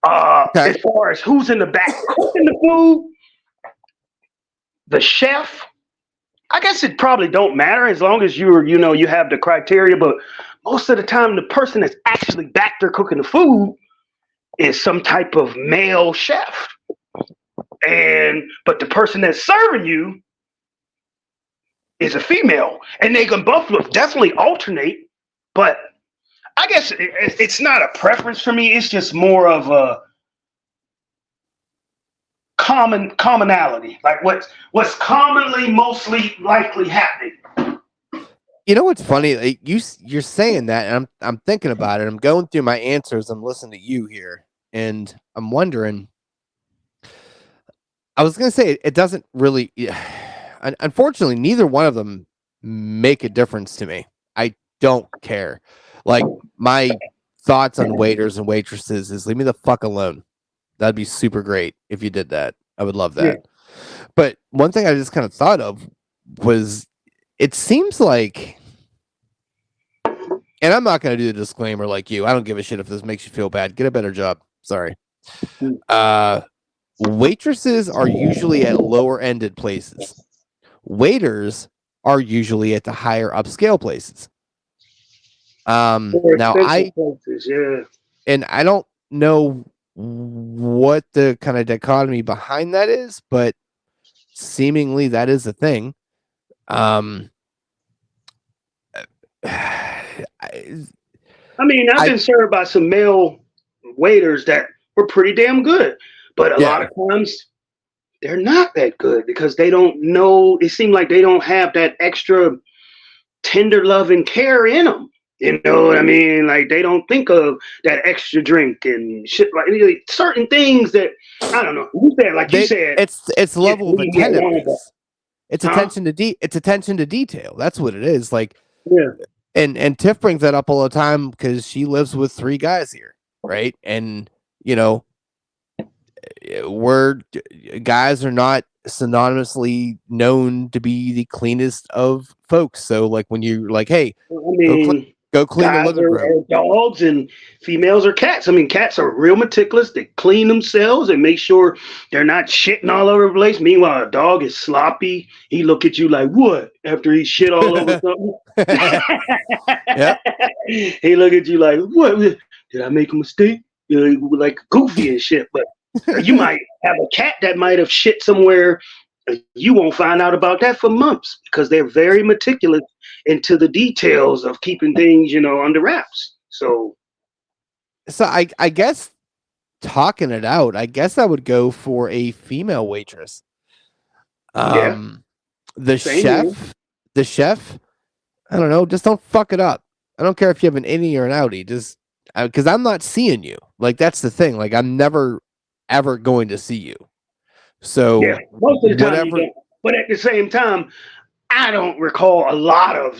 As far as who's in the back cooking the food, the chef, I guess it probably don't matter as long as you have the criteria, but most of the time the person that's actually back there cooking the food is some type of male chef. But the person that's serving you is a female, and they can both definitely alternate. But I guess it's not a preference for me. It's just more of a commonality, like what's commonly mostly likely happening. You know what's funny? Like you're saying that, and I'm thinking about it. I'm going through my answers. I'm listening to you here, and I'm wondering. I was gonna say it doesn't really. Unfortunately, neither one of them make a difference to me. I don't care. Like, my thoughts on waiters and waitresses is leave me the fuck alone. That'd be super great if you did that. I would love that. But one thing I just kind of thought of was, it seems like, and I'm not going to do the disclaimer like you. I don't give a shit if this makes you feel bad. Get a better job. Sorry. Waitresses are usually at lower ended places. Waiters are usually at the higher upscale places. Now and I don't know what the kind of dichotomy behind that is, but seemingly that is a thing. I mean, I've been served by some male waiters that were pretty damn good, but a lot of times they're not that good because they don't know. It seems like they don't have that extra tender love and care in them. You know what I mean? Like, they don't think of that extra drink and shit, like certain things that, I don't know. You said, it's level of attentiveness. It's attention to it's attention to detail. That's what it is. Like, and Tiff brings that up all the time because she lives with 3 guys here, right? And you know, guys are not synonymously known to be the cleanest of folks. So, like, when you're like, hey, go clean the living room. Dogs and females are cats. I mean, cats are real meticulous. They clean themselves and make sure they're not shitting all over the place. Meanwhile, a dog is sloppy. He look at you like, what? After he shit all over something. He look at you like, what? Did I make a mistake? Like goofy and shit. But you might have a cat that might have shit somewhere. You won't find out about that for months because they're very meticulous into the details of keeping things, under wraps. So I guess, talking it out, I guess I would go for a female waitress. The chef, I don't know, just don't fuck it up. I don't care if you have an innie or an outie, just because I'm not seeing you. Like, that's the thing. Like, I'm never ever going to see you. So most of the time you don't. But at the same time, I don't recall a lot of,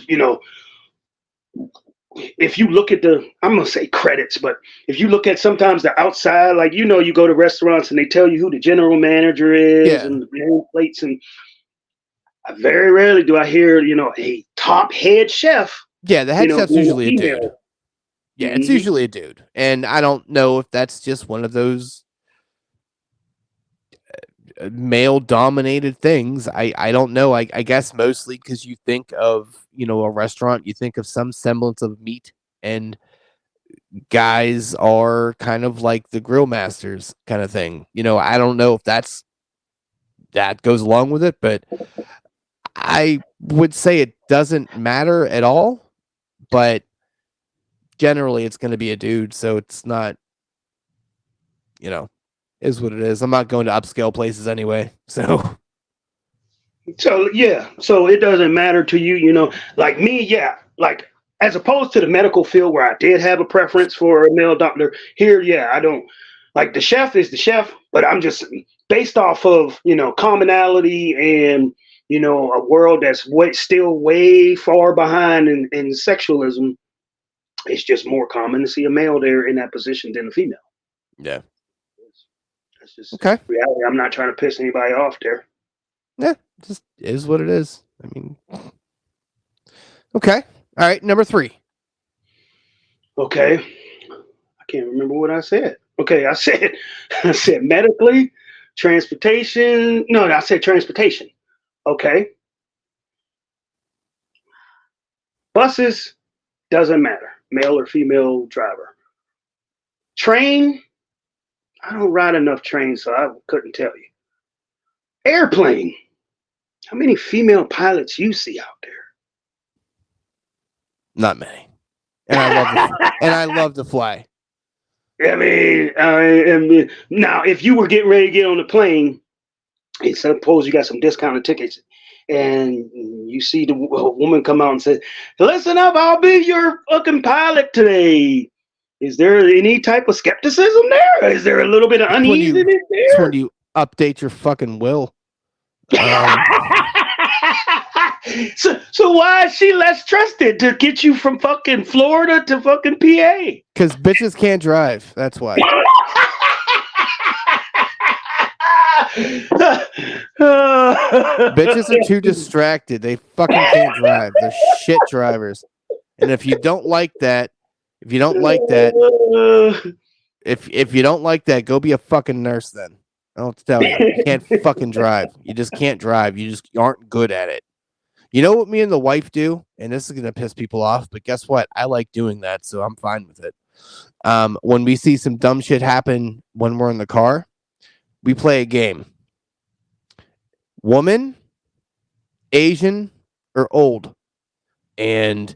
if you look at I'm going to say credits, but if you look at sometimes the outside, like, you go to restaurants and they tell you who the general manager is and the plates, and very rarely do I hear, a top head chef. Yeah, the head chef's usually a dude. Yeah, it's usually a dude. And I don't know if that's just one of those male dominated things. I don't know. I guess mostly because you think of, a restaurant, you think of some semblance of meat, and guys are kind of like the grill masters kind of thing. I don't know if that goes along with it, but I would say it doesn't matter at all. But generally it's going to be a dude, so it's not, is what it is. I'm not going to upscale places anyway. So it doesn't matter to you, like me. Like, as opposed to the medical field where I did have a preference for a male doctor here. I don't like, the chef is the chef, but I'm just based off of, commonality and, a world that's still way far behind in sexualism. It's just more common to see a male there in that position than a female. Yeah. That's just reality. I'm not trying to piss anybody off there. Yeah, just is what it is. I mean, okay. All right, number 3. Okay. I can't remember what I said. Okay, I said medically, transportation. No, I said transportation. Okay. Buses, doesn't matter. Male or female driver. Train, I don't ride enough trains, so I couldn't tell you. Airplane, how many female pilots you see out there? Not many. And I love to fly. I mean, now if you were getting ready to get on the plane, and suppose you got some discounted tickets, and you see the woman come out and say, "Listen up, I'll be your fucking pilot today." Is there any type of skepticism there? Is there a little bit of uneasiness there? That's when you update your fucking will. So why is she less trusted to get you from fucking Florida to fucking PA? Because bitches can't drive. That's why. Bitches are too distracted. They fucking can't drive. They're shit drivers. And if you don't like that, if you don't like that, if you don't like that, go be a fucking nurse then. I don't tell you. You can't fucking drive. You just can't drive. You just aren't good at it. You know what me and the wife do? And this is gonna piss people off, but guess what? I like doing that, so I'm fine with it. When we see some dumb shit happen when we're in the car, we play a game. Woman, Asian, or old. And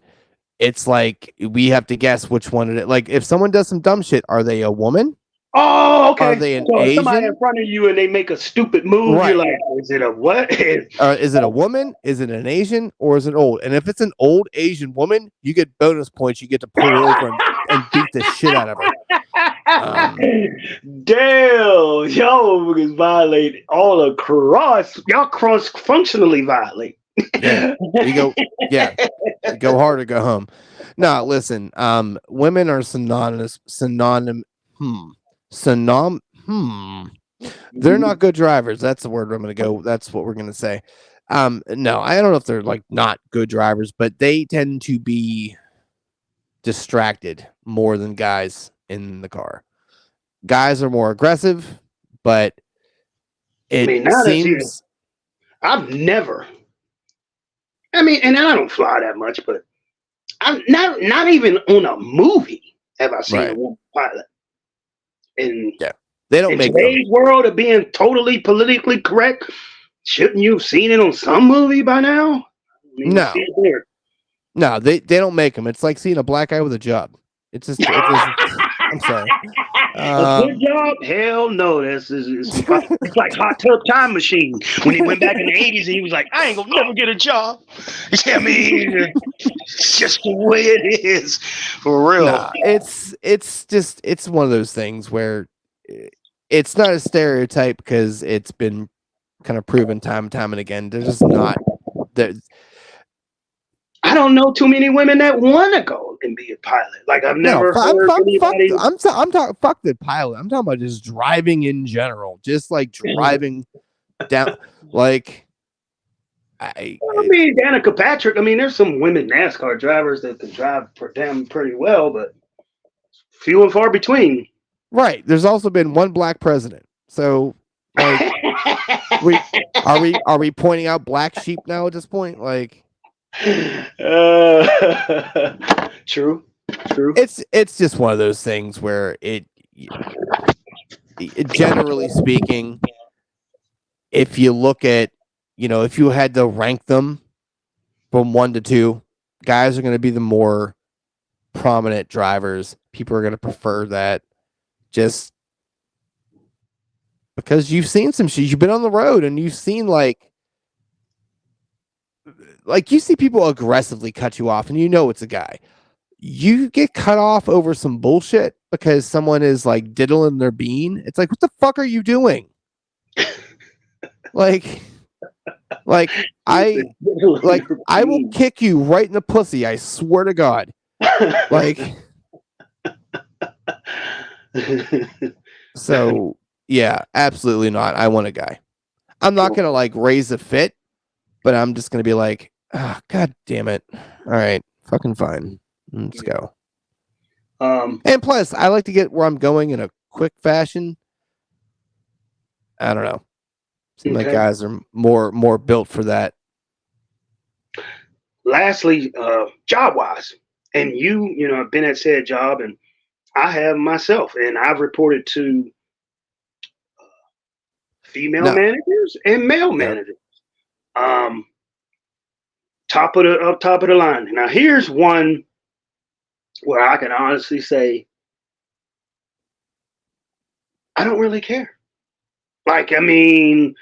it's like we have to guess which one it is. Like if someone does some dumb shit, are they a woman? Oh, okay. Are they an so if somebody Asian? in front of you and they make a stupid move, Right. you're like, is it a what? Is it a woman? Is it an Asian? Or is it old? And if it's an old Asian woman, you get bonus points. You get to pull her over and beat the shit out of her. Damn, y'all is violate all across. Y'all cross functionally violate. Yeah, you go. Yeah, go hard or go home. No, listen. Women are They're not good drivers. That's the word I'm going to go. That's what we're going to say. No, I don't know if they're like not good drivers, but they tend to be distracted more than guys in the car. Guys are more aggressive, but it seems. I've never. I mean, and I don't fly that much, but I'm not even on a movie have I seen a woman pilot. And yeah, they don't make today's world of being totally politically correct. Shouldn't you have seen it on some movie by now? No, they don't make them. It's like seeing a black guy with a job. It's just I'm sorry. A good job? Hell no. It's like Hot Tub Time Machine. When he went back in the 80s, he was like, I ain't gonna never get a job. I mean, it's just the way it is. For real. Nah, it's one of those things where it's not a stereotype because it's been kind of proven time and time and again. They're just not. I don't know too many women that want to go and be a pilot. Like I've never heard anybody. I'm talking. Fuck the pilot. I'm talking about just driving in general. Just like driving down. Like I mean, Danica Patrick. I mean, there's some women NASCAR drivers that can drive pretty well, but few and far between. Right. There's also been one black president. So, like, are we pointing out black sheep now at this point? Like. True. It's just one of those things where it generally speaking, if you look at, if you had to rank them from 1 to 2, guys are going to be the more prominent drivers. People are going to prefer that just because you've seen some shit. You've been on the road and you've seen like you see people aggressively cut you off and it's a guy. You get cut off over some bullshit because someone is like diddling their bean. It's like, what the fuck are you doing? like I will kick you right in the pussy. I swear to God. Like, so yeah, absolutely not. I want a guy. I'm not going to like raise a fit, but I'm just going to be like, oh, God damn it. All right. Fucking fine. Let's go. And plus, I like to get where I'm going in a quick fashion. I don't know. Seems like guys are more built for that. Lastly, job-wise, and you have been at said job, and I have myself, and I've reported to female managers and male managers. Top of the line. Now, here's one where I can honestly say I don't really care. Like, I mean,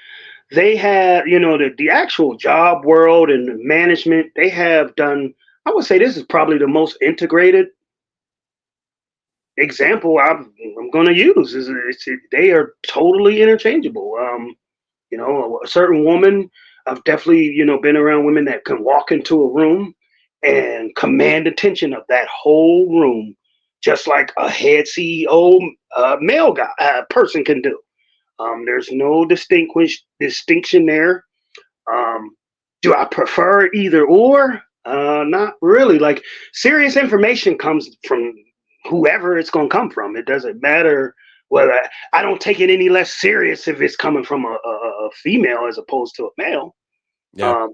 they have, the actual job world and the management, they have done, I would say this is probably the most integrated example I'm going to use. They are totally interchangeable. A certain woman I've definitely, been around women that can walk into a room and command attention of that whole room, just like a head CEO male guy person can do. There's no distinction there. Do I prefer either or? Not really. Like serious information comes from whoever it's going to come from. It doesn't matter whether I don't take it any less serious if it's coming from a female as opposed to a male. Yeah.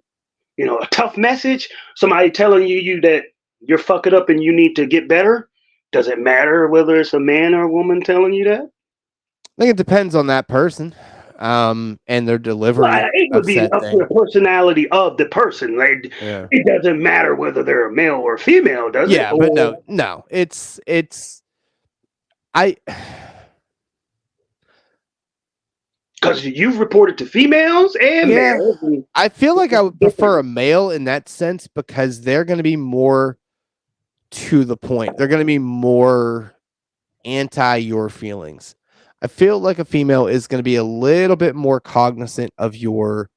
A tough message, somebody telling you that you're fucking up and you need to get better. Does it matter whether it's a man or a woman telling you that? I think it depends on that person, and their delivery Well, it would of be said up to thing. the personality of the person. Like, Yeah. it doesn't matter whether they're a male or a female, does it? Yeah, but no, it's I Because you've reported to females and Yeah. males. And I feel like I would prefer a male in that sense because they're going to be more to the point. They're going to be more anti your feelings. I feel like a female is going to be a little bit more cognizant of your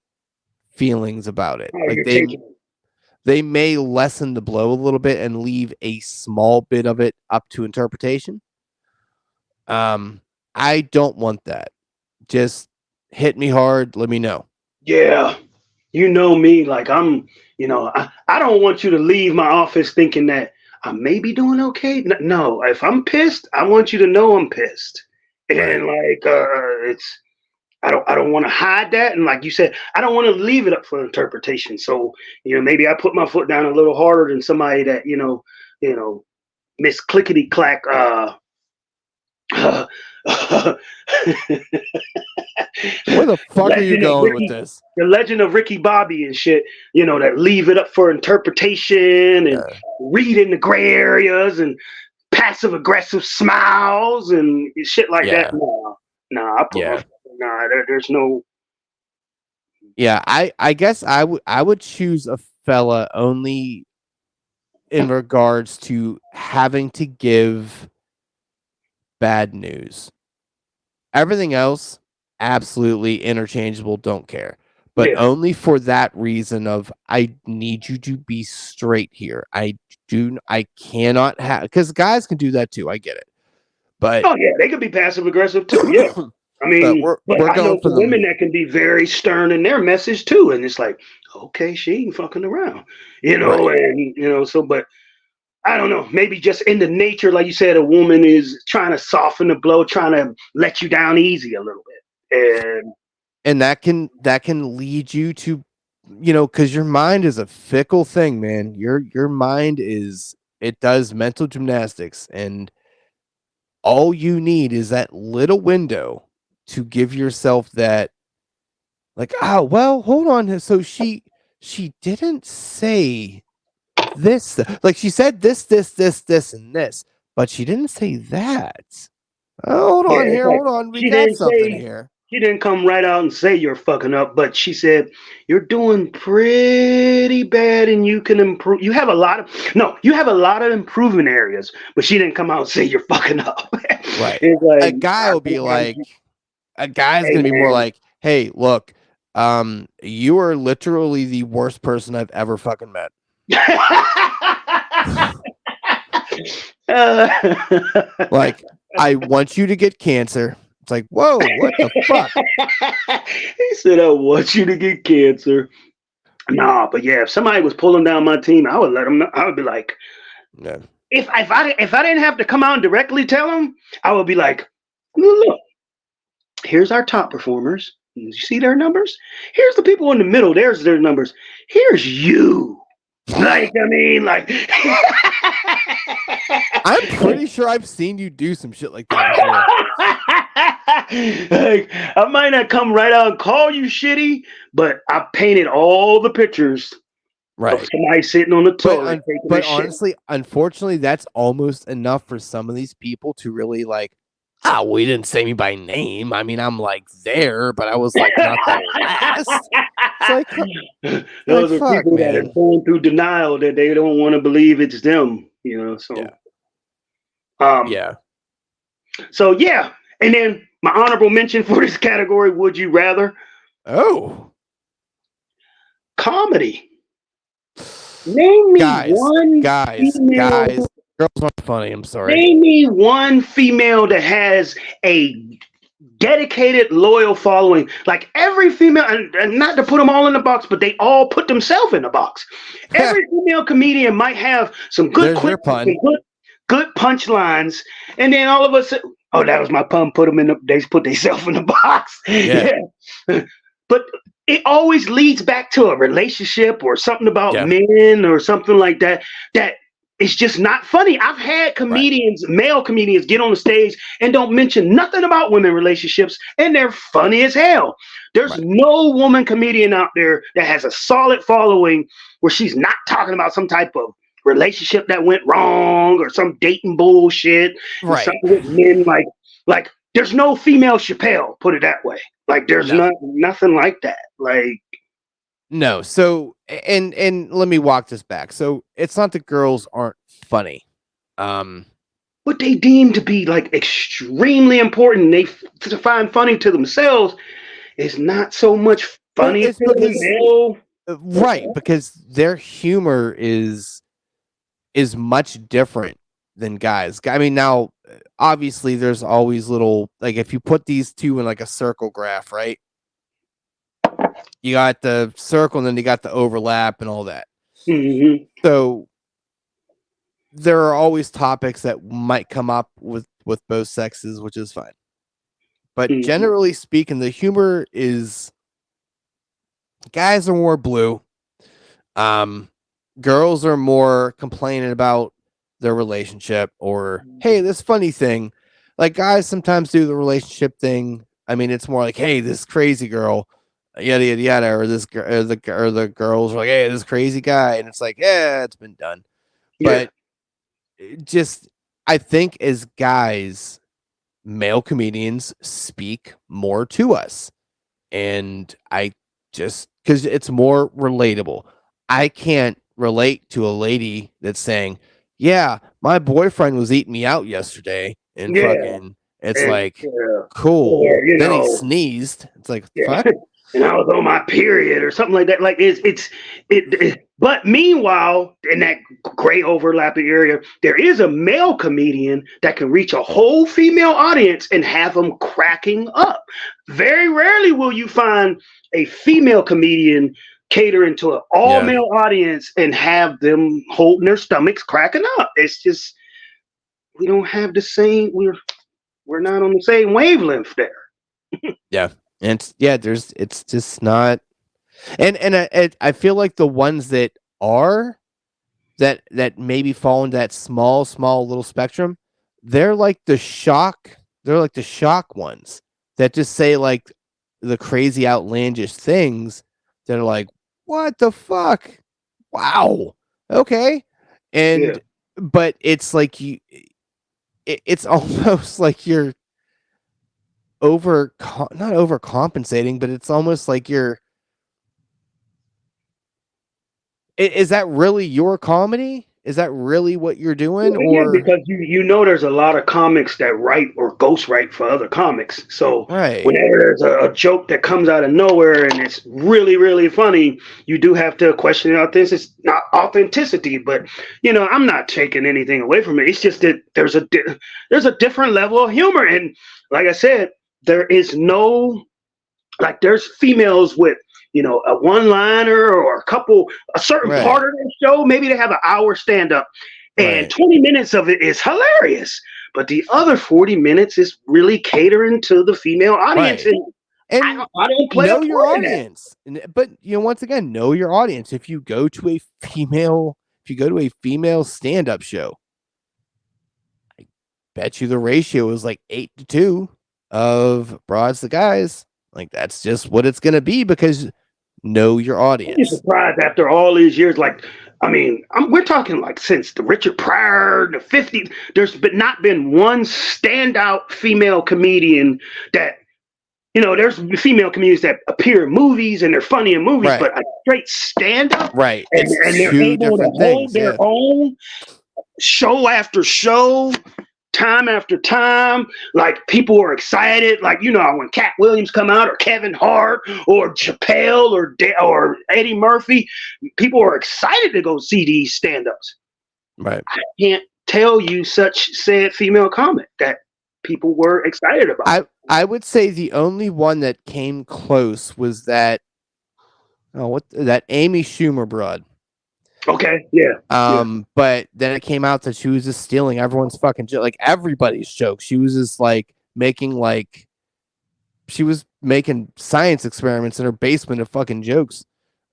feelings about it. how Like you're taking it. they may lessen the blow a little bit and leave a small bit of it up to interpretation. I don't want that. Just hit me hard, let me know. Yeah. You know me, like I don't want you to leave my office thinking that I may be doing okay. No, if I'm pissed, I want you to know I'm pissed. And Right. it's I don't want to hide that. And like you said, I don't want to leave it up for interpretation. So, maybe I put my foot down a little harder than somebody that, Miss Clickety Clack Where the fuck are you Legend of going with Ricky, this? the Legend of Ricky Bobby and shit, that leave it up for interpretation and read in the gray areas and passive aggressive smiles and shit like Yeah. that. Nah, I put my there's no. Yeah, I guess I would choose a fella only in regards to having to give bad news. Everything else, absolutely interchangeable, don't care. But Yeah. only for that reason of I need you to be straight here. I cannot have because guys can do that too. I get it. But Oh yeah, they could be passive aggressive too. Yeah. I but mean, but we're I going know for some women that can be very stern in their message too, and it's like, okay, she ain't fucking around, Right. and so, but I don't know, maybe just in the nature, like you said, a woman is trying to soften the blow, trying to let you down easy a little bit, And that can lead you to because your mind is a fickle thing, man. Your mind it does mental gymnastics, and all you need is that little window to give yourself that like, oh well, hold on. So she didn't say this, like she said this and this, but she didn't say that. Oh, hold yeah, on it's here, like hold on, we she got didn't something say. here. She didn't come right out and say you're fucking up, but she said you're doing pretty bad and you can improve. You have a lot of improvement areas, but she didn't come out and say you're fucking up. Right. It's like, A guy will be like, a guy's hey gonna be more man. like, hey, look, you are literally the worst person I've ever fucking met. Like, I want you to get cancer. It's like, whoa, what the fuck? He said, I want you to get cancer. Nah, but yeah, if somebody was pulling down my team, I would let them know. I would be like, Yeah. if I didn't have to come out and directly tell them, I would be like, look, here's our top performers. You see their numbers? Here's the people in the middle. There's their numbers. Here's you. Like, I mean, like, I'm pretty sure I've seen you do some shit like that before. like, I might not come right out and call you shitty, but I painted all the pictures of Right. somebody sitting on the toilet taking But a shit. honestly, unfortunately, that's almost enough for some of these people to really like, oh, we didn't say me by name. I mean, I'm like there, but I was like not the last. It's like, Those are fuck, people that are man. going through denial that they don't want to believe it's them, So, Yeah. So yeah, and then my honorable mention for this category: Would you rather? Oh. comedy. Name me one female. Girls aren't funny. I'm sorry. Name me one female that has a dedicated, loyal following. Like every female, and not to put them all in the box, but they all put themselves in the box. Every female comedian might have some good quick, good punchlines, and then all of us. Oh, that was my pun. Put them in the. They put themselves in the box. Yeah. But it always leads back to a relationship or something about men or something like that. That it's just not funny. I've had comedians, male comedians, get on the stage and don't mention nothing about women relationships, and they're funny as hell. There's no woman comedian out there that has a solid following where she's not talking about some type of relationship that went wrong or some dating bullshit. Something with men like there's no female Chappelle, put it that way. Like there's nothing like that. Like no. So and let me walk this back. So it's not that girls aren't funny. What they deem to be like extremely important, they to find funny to themselves is not so much funny to the male. Right, because their humor is much different than guys. I mean, now obviously there's always little, like if you put these two in like a circle graph, right? You got the circle and then you got the overlap and all that. Mm-hmm. So there are always topics that might come up with both sexes, which is fine. But generally speaking, the humor is guys are more blue. Girls are more complaining about their relationship or, hey, this funny thing. Like guys sometimes do the relationship thing. I mean, it's more like, hey, this crazy girl, yada yada yada, or this or the girls are like, hey, this crazy guy, and it's like, yeah, it's been done. But just I think as guys, male comedians speak more to us, and I just because it's more relatable. I can't relate to a lady that's saying, yeah, my boyfriend was eating me out yesterday, and fucking it's like cool. Or, then he sneezed. It's like fuck. And I was on my period or something like that. Like it. But meanwhile, in that gray overlapping area, there is a male comedian that can reach a whole female audience and have them cracking up. Very rarely will you find a female comedian catering to an all-male audience and have them holding their stomachs cracking up. It's just we don't have the same. We're not on the same wavelength there. Yeah. And it's just not, and I feel like the ones that are that maybe fall into that small little spectrum, they're like the shock ones that just say like the crazy outlandish things that are like, what the fuck? Wow. Okay. And but it's like it's almost like you're not overcompensating, but it's almost like is that really your comedy? Is that really what you're doing? Or because you know there's a lot of comics that write or ghostwrite for other comics. So whenever there's a joke that comes out of nowhere and it's really, really funny, you do have to question the authenticity. But I'm not taking anything away from it. It's just that there's a different level of humor, and like I said, there is no there's females with a one-liner or a certain part of their show. Maybe they have an hour stand-up and 20 minutes of it is hilarious. But the other 40 minutes is really catering to the female audience. And I don't play know your audience. But once again, know your audience. If you go to a female stand-up show, I bet you the ratio is like 8-2 of broads to guys. Like that's just what it's gonna be because know your audience. I'm surprised after all these years. Like, I mean, we're talking like since the Richard Pryor, the 50s. There's not been one standout female comedian that there's female comedians that appear in movies and they're funny in movies, but a straight stand-up, and they're able to hold their own show after show. time after time, like people are excited. Like, you know, when Cat Williams come out, or Kevin Hart, or Chappelle, or Eddie Murphy, people are excited to go see these stand-ups. Right. I can't tell you such said female comic that people were excited about. I would say the only one that came close was that that Amy Schumer broad. Okay, yeah. But then it came out that she was just stealing everyone's fucking joke, like everybody's jokes. She was just like she was making science experiments in her basement of fucking jokes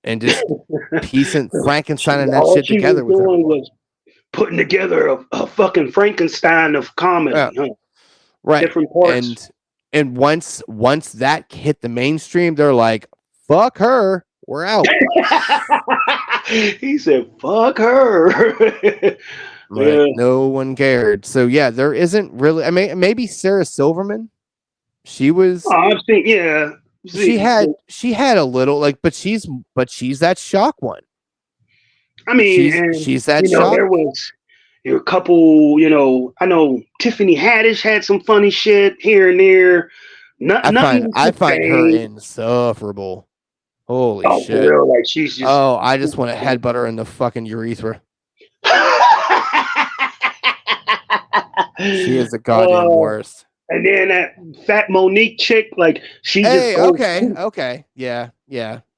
and just piecing Frankenstein and that All shit she together was with doing her. was putting together a fucking Frankenstein of comedy. Yeah. Huh? Right. Different parts. And once that hit the mainstream, they're like, fuck her. We're out. He said, fuck her. Right. Yeah. No one cared. So yeah, there isn't really. I mean, maybe Sarah Silverman. She was. Oh, I've seen, yeah. She had a little like, but she's that shock one. I mean, she's that you know, shock. there was a couple, you know, I know Tiffany Haddish had some funny shit here and there. I find her insufferable. Holy shit. For real, like she's just. Oh, I just want to headbutt her in the fucking urethra. She is the goddamn worst. And then that fat Monique chick, like she just goes, okay. Yeah,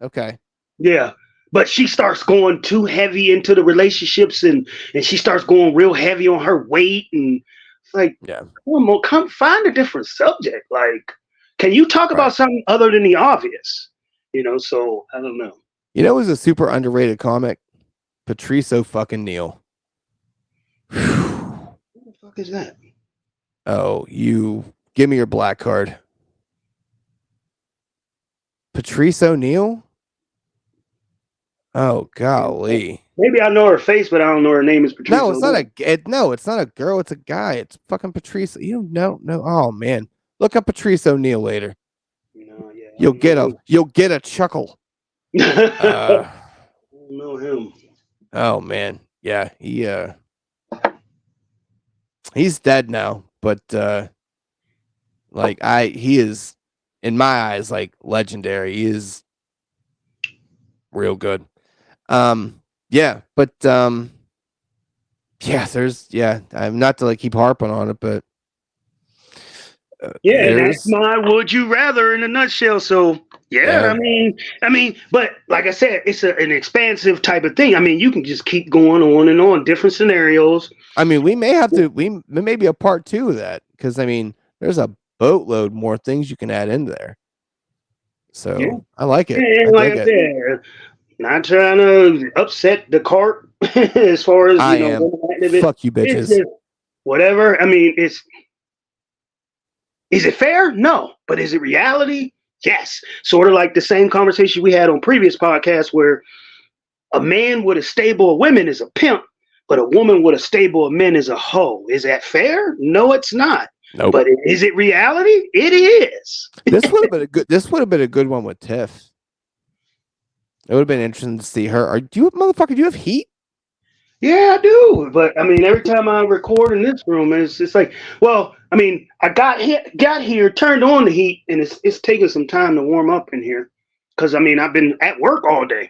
okay. Yeah. But she starts going too heavy into the relationships and she starts going real heavy on her weight and it's like, come find a different subject. Like, can you talk about something other than the obvious? You know, so I don't know. You know, it was a super underrated comic, Patrice fucking Neal. What the fuck is that? Oh, you give me your black card. Patrice O'Neal? Oh, golly. Maybe I know her face, but I don't know her name is Patrice. No, it's not it's not a girl, it's a guy. It's fucking Patrice. You don't know. Oh man. Look up Patrice O'Neal later. No, yeah. You'll get a chuckle. I don't know him. Oh man. Yeah, he's dead now, but he is in my eyes like legendary. He is real good. Yeah, but I'm not to like keep harping on it, but that's my would you rather in a nutshell. So I mean, but like I said, it's an expansive type of thing. I mean, you can just keep going on and on, different scenarios. I mean, we may be a part 2 of that because I mean, there's a boatload more things you can add in there. So I like it. And like I said, not trying to upset the cart as far as I am. Fuck you, bitches. Just, whatever. I mean, is it fair? No. But is it reality? Yes. Sort of like the same conversation we had on previous podcasts where a man with a stable of women is a pimp, but a woman with a stable of men is a hoe. Is that fair? No, it's not. Nope. But is it reality? It is. This would have been a good one with Tiff. It would have been interesting to see her. Do you have heat? Yeah, I do. But I mean, every time I record in this room, it's like, well, I mean, I got here, turned on the heat, and it's taking some time to warm up in here because I mean, I've been at work all day.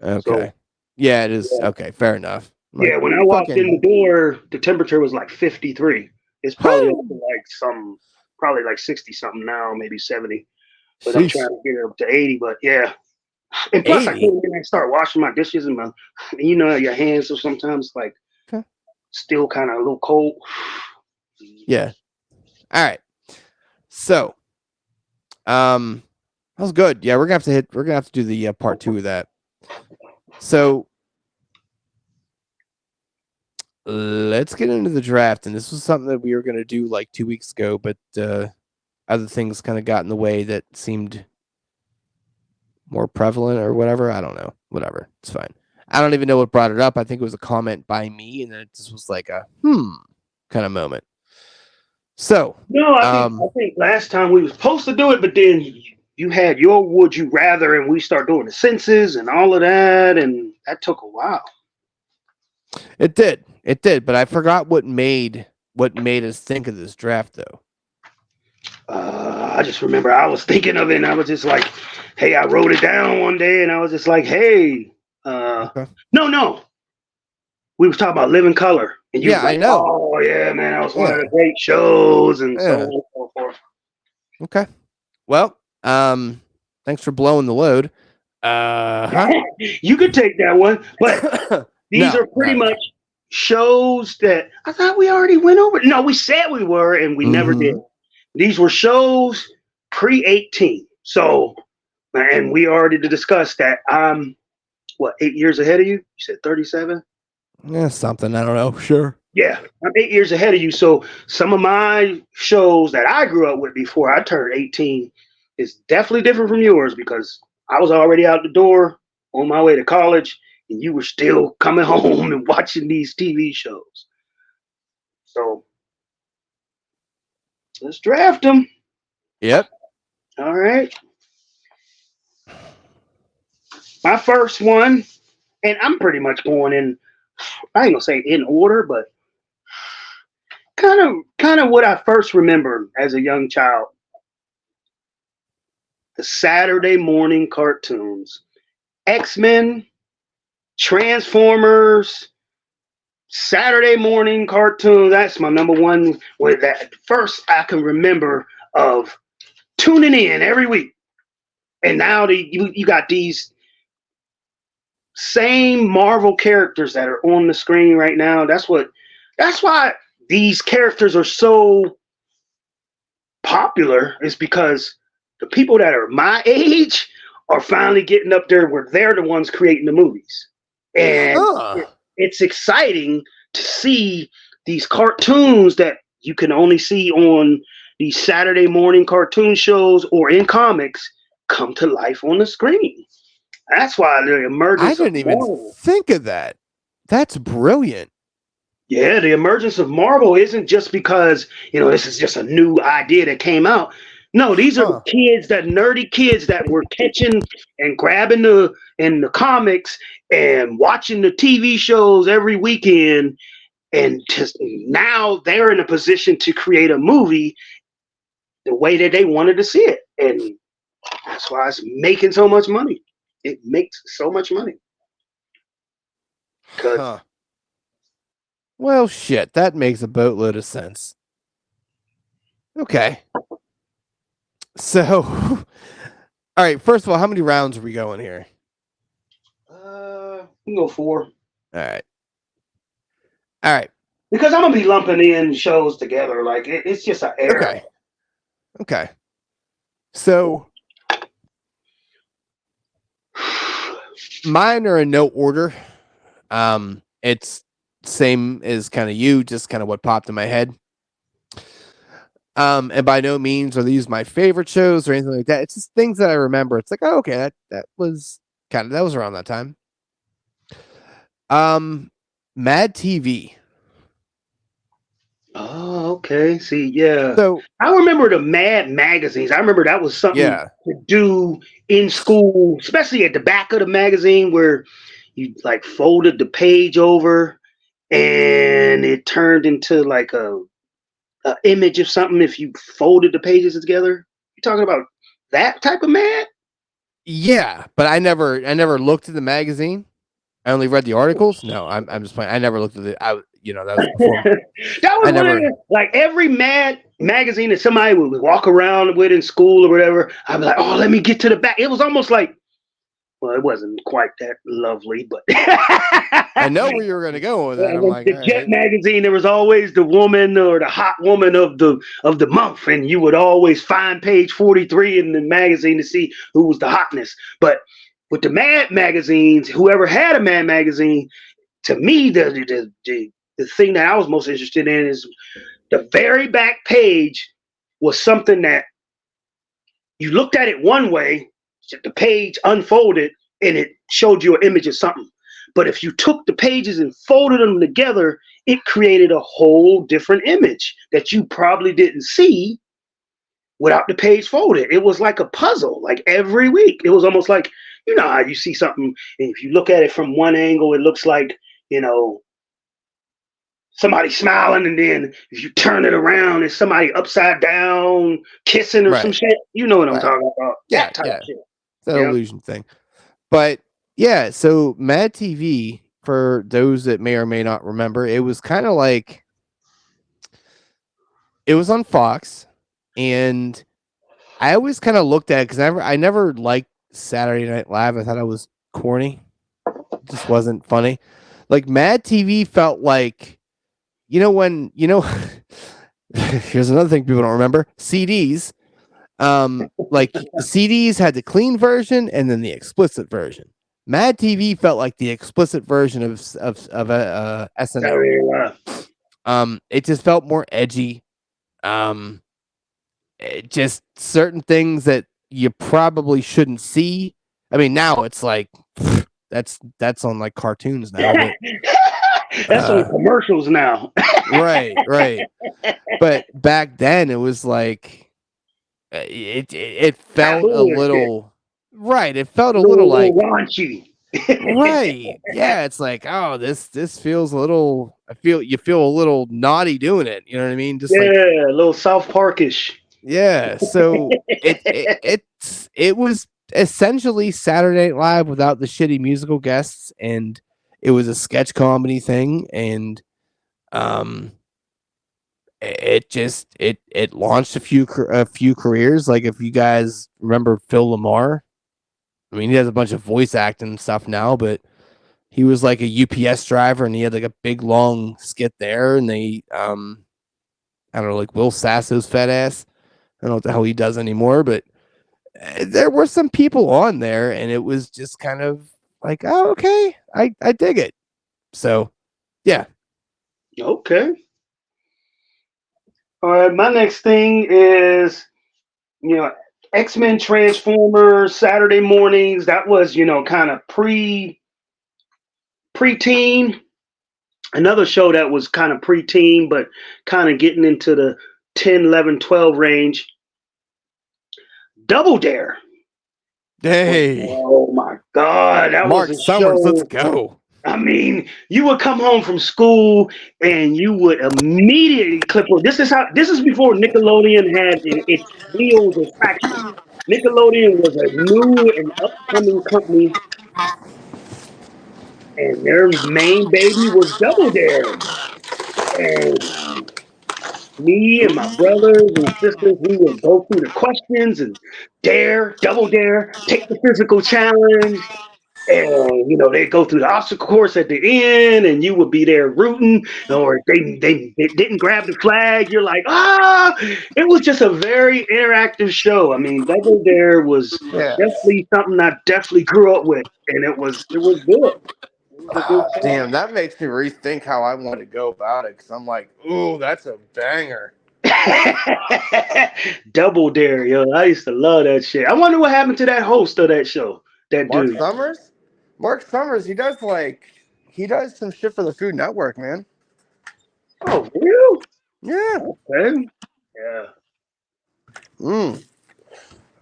Okay. So, yeah, it is. Yeah. Okay, fair enough. Like, when I walked in the door, the temperature was like 53. It's probably probably like 60 something now, maybe 70. But I'm trying to get it up to 80. But yeah. And plus, 80. I can't even start washing my dishes and you know, your hands are sometimes like still kind of a little cold. Yeah. All right. So, that was good. Yeah, we're gonna have to do the part 2 of that. So, let's get into the draft. And this was something that we were gonna do like 2 weeks ago, but other things kind of got in the way that seemed more prevalent or whatever. I don't know. Whatever. It's fine. I don't even know what brought it up. I think it was a comment by me, and then it just was like a kind of moment. So no, I think last time we were supposed to do it, but then you had your would you rather, and we start doing the census and all of that, and that took a while. It did, but I forgot what made what made us think of this draft, though. I just remember I was thinking of it, and I was just like, "Hey," I wrote it down one day, and I was just like, "Hey, Okay. no, we was talking about Living Color, and you Yeah, was like, I know. oh yeah, man, that was one of Yeah. the great shows, and so Yeah. on and so forth." Okay. Well, thanks for blowing the load. You could take that one, but these No, are pretty no. much shows that I thought we already went over. No, we said we were, and we never did. Mhm. These were shows pre-18, so, and we already discussed that. I'm what, 8 years ahead of you? You said 37. Yeah, something. I don't know. Sure. Yeah, I'm 8 years ahead of you. So some of my shows that I grew up with before I turned 18 is definitely different from yours because I was already out the door on my way to college, and you were still coming home and watching these TV shows. So let's draft them. Yep. All right. My first one, and I'm pretty much going in, I ain't gonna say in order, but kind of what I first remember as a young child. The Saturday morning cartoons. X-Men, Transformers, Saturday morning cartoons. That's my number one. With that first, I can remember of tuning in every week, and now you got these same Marvel characters that are on the screen right now. That's why these characters are so popular. Is because the people that are my age are finally getting up there where they're the ones creating the movies. And Huh. it's exciting to see these cartoons that you can only see on these Saturday morning cartoon shows or in comics come to life on the screen. That's why the I emergence of didn't even Marvel. think of that. That's brilliant. Yeah, the emergence of Marvel isn't just because, this is just a new idea that came out. No, these are Huh. kids, that nerdy kids that were catching and grabbing the comics and watching the TV shows every weekend, and just now they're in a position to create a movie the way that they wanted to see it. And that's why it's making so much money. It makes so much money. Because Huh. Well, shit. That makes a boatload of sense. Okay. So, all right. First of all, how many rounds are we going here? we can go 4. All right. All right. Because I'm gonna be lumping in shows together. Like it's just an error. Okay. Okay. So, mine are in no order. It's same as kind of you, just kind of what popped in my head. And by no means are these my favorite shows or anything like that. It's just things that I remember. It's like, oh, okay, that was around that time. Mad TV. Oh, okay. See, yeah. So I remember the Mad magazines. I remember that was something yeah, to do in school, especially at the back of the magazine where you like folded the page over and it turned into like a image of something if you folded the pages together. You talking about that type of Mad? yeah, but I never looked at the magazine. I only read the articles. No, I'm just playing. I never looked at it. That was before. That was I one of never. like every Mad magazine that somebody would walk around with in school or whatever. I'd be like, oh, let me get to the back. It was almost like, well, it wasn't quite that lovely, but I know where you were gonna go with that. I'm like, the all Jet right. magazine, there was always the woman or the hot woman of the month, and you would always find page 43 in the magazine to see who was the hotness. But with the Mad magazines, whoever had a Mad magazine, to me, the thing that I was most interested in is the very back page was something that you looked at it one way, the page unfolded, and it showed you an image of something. But if you took the pages and folded them together, it created a whole different image that you probably didn't see without the page folded. It was like a puzzle, like every week. It was almost like, how you see something, and if you look at it from one angle, it looks like, somebody smiling, and then if you turn it around, it's somebody upside down kissing or some Right. shit. You know what I'm Right. talking about? Yeah, That type yeah. of shit. It's that Yeah. illusion thing. But yeah, so Mad TV, for those that may or may not remember, it was kind of like it was on Fox, and I always kind of looked at it because I never liked Saturday Night Live. I thought it was corny. It just wasn't funny. Like Mad TV felt like, when here's another thing people don't remember: CDs. Like CDs had the clean version and then the explicit version. Mad TV felt like the explicit version of SNL. Saturday Night Live. It just felt more edgy. Just certain things that you probably shouldn't see. I mean, now it's like that's on like cartoons now. But, That's on commercials now. right. But back then, it was like it felt a little right. It felt a little like raunchy. right. Yeah, it's like, oh, this feels a little. You feel a little naughty doing it. You know what I mean? Just Yeah, like a little South Parkish. yeah. So it was essentially Saturday Night Live without the shitty musical guests, and it was a sketch comedy thing, and it launched a few careers. Like if you guys remember Phil Lamar, I mean he has a bunch of voice acting stuff now, but he was like a UPS driver, and he had like a big long skit there, and they I don't know, like Will Sasso's fat ass. I don't know what the hell he does anymore, but there were some people on there, and it was just kind of like, oh, okay, I dig it. So yeah. Okay. All right. My next thing is, X-Men Transformers Saturday mornings. That was, kind of preteen. Another show that was kind of preteen, but kind of getting into the 10, 11, 12 range. Double Dare. Hey, Oh my God, that Mark was a Summers, let's show. go. I mean, you would come home from school and you would immediately clip on. This is before Nickelodeon had its wheels of traction. Nickelodeon was a new and upcoming company, and their main baby was Double Dare. And me and my brothers and sisters, we would go through the questions and double dare, take the physical challenge. And they go through the obstacle course at the end, and you would be there rooting. Or if they didn't grab the flag, you're like, ah! It was just a very interactive show. I mean, Double Dare was Yeah. definitely something I definitely grew up with, and it was good. It was a good show. Damn, that makes me rethink how I want to go about it. Because I'm like, ooh, that's a banger. Double Dare, yo! I used to love that shit. I wonder what happened to that host of that show. That Mark dude. Summers? Mark Summers, he does some shit for the Food Network, man. Oh, real? Yeah. Okay. Yeah.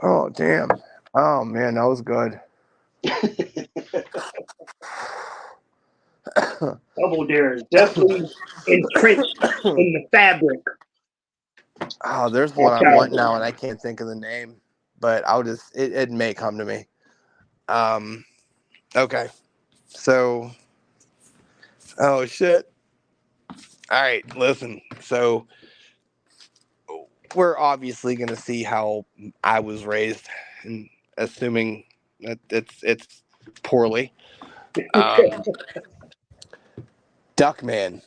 Oh, damn. Oh, man, that was good. Double Dare is definitely entrenched in the fabric. Oh, there's one I want now, and I can't think of the name, but it may come to me. Okay. So, oh, shit. All right, listen. So, we're obviously going to see how I was raised, and assuming that it's poorly. Duckman.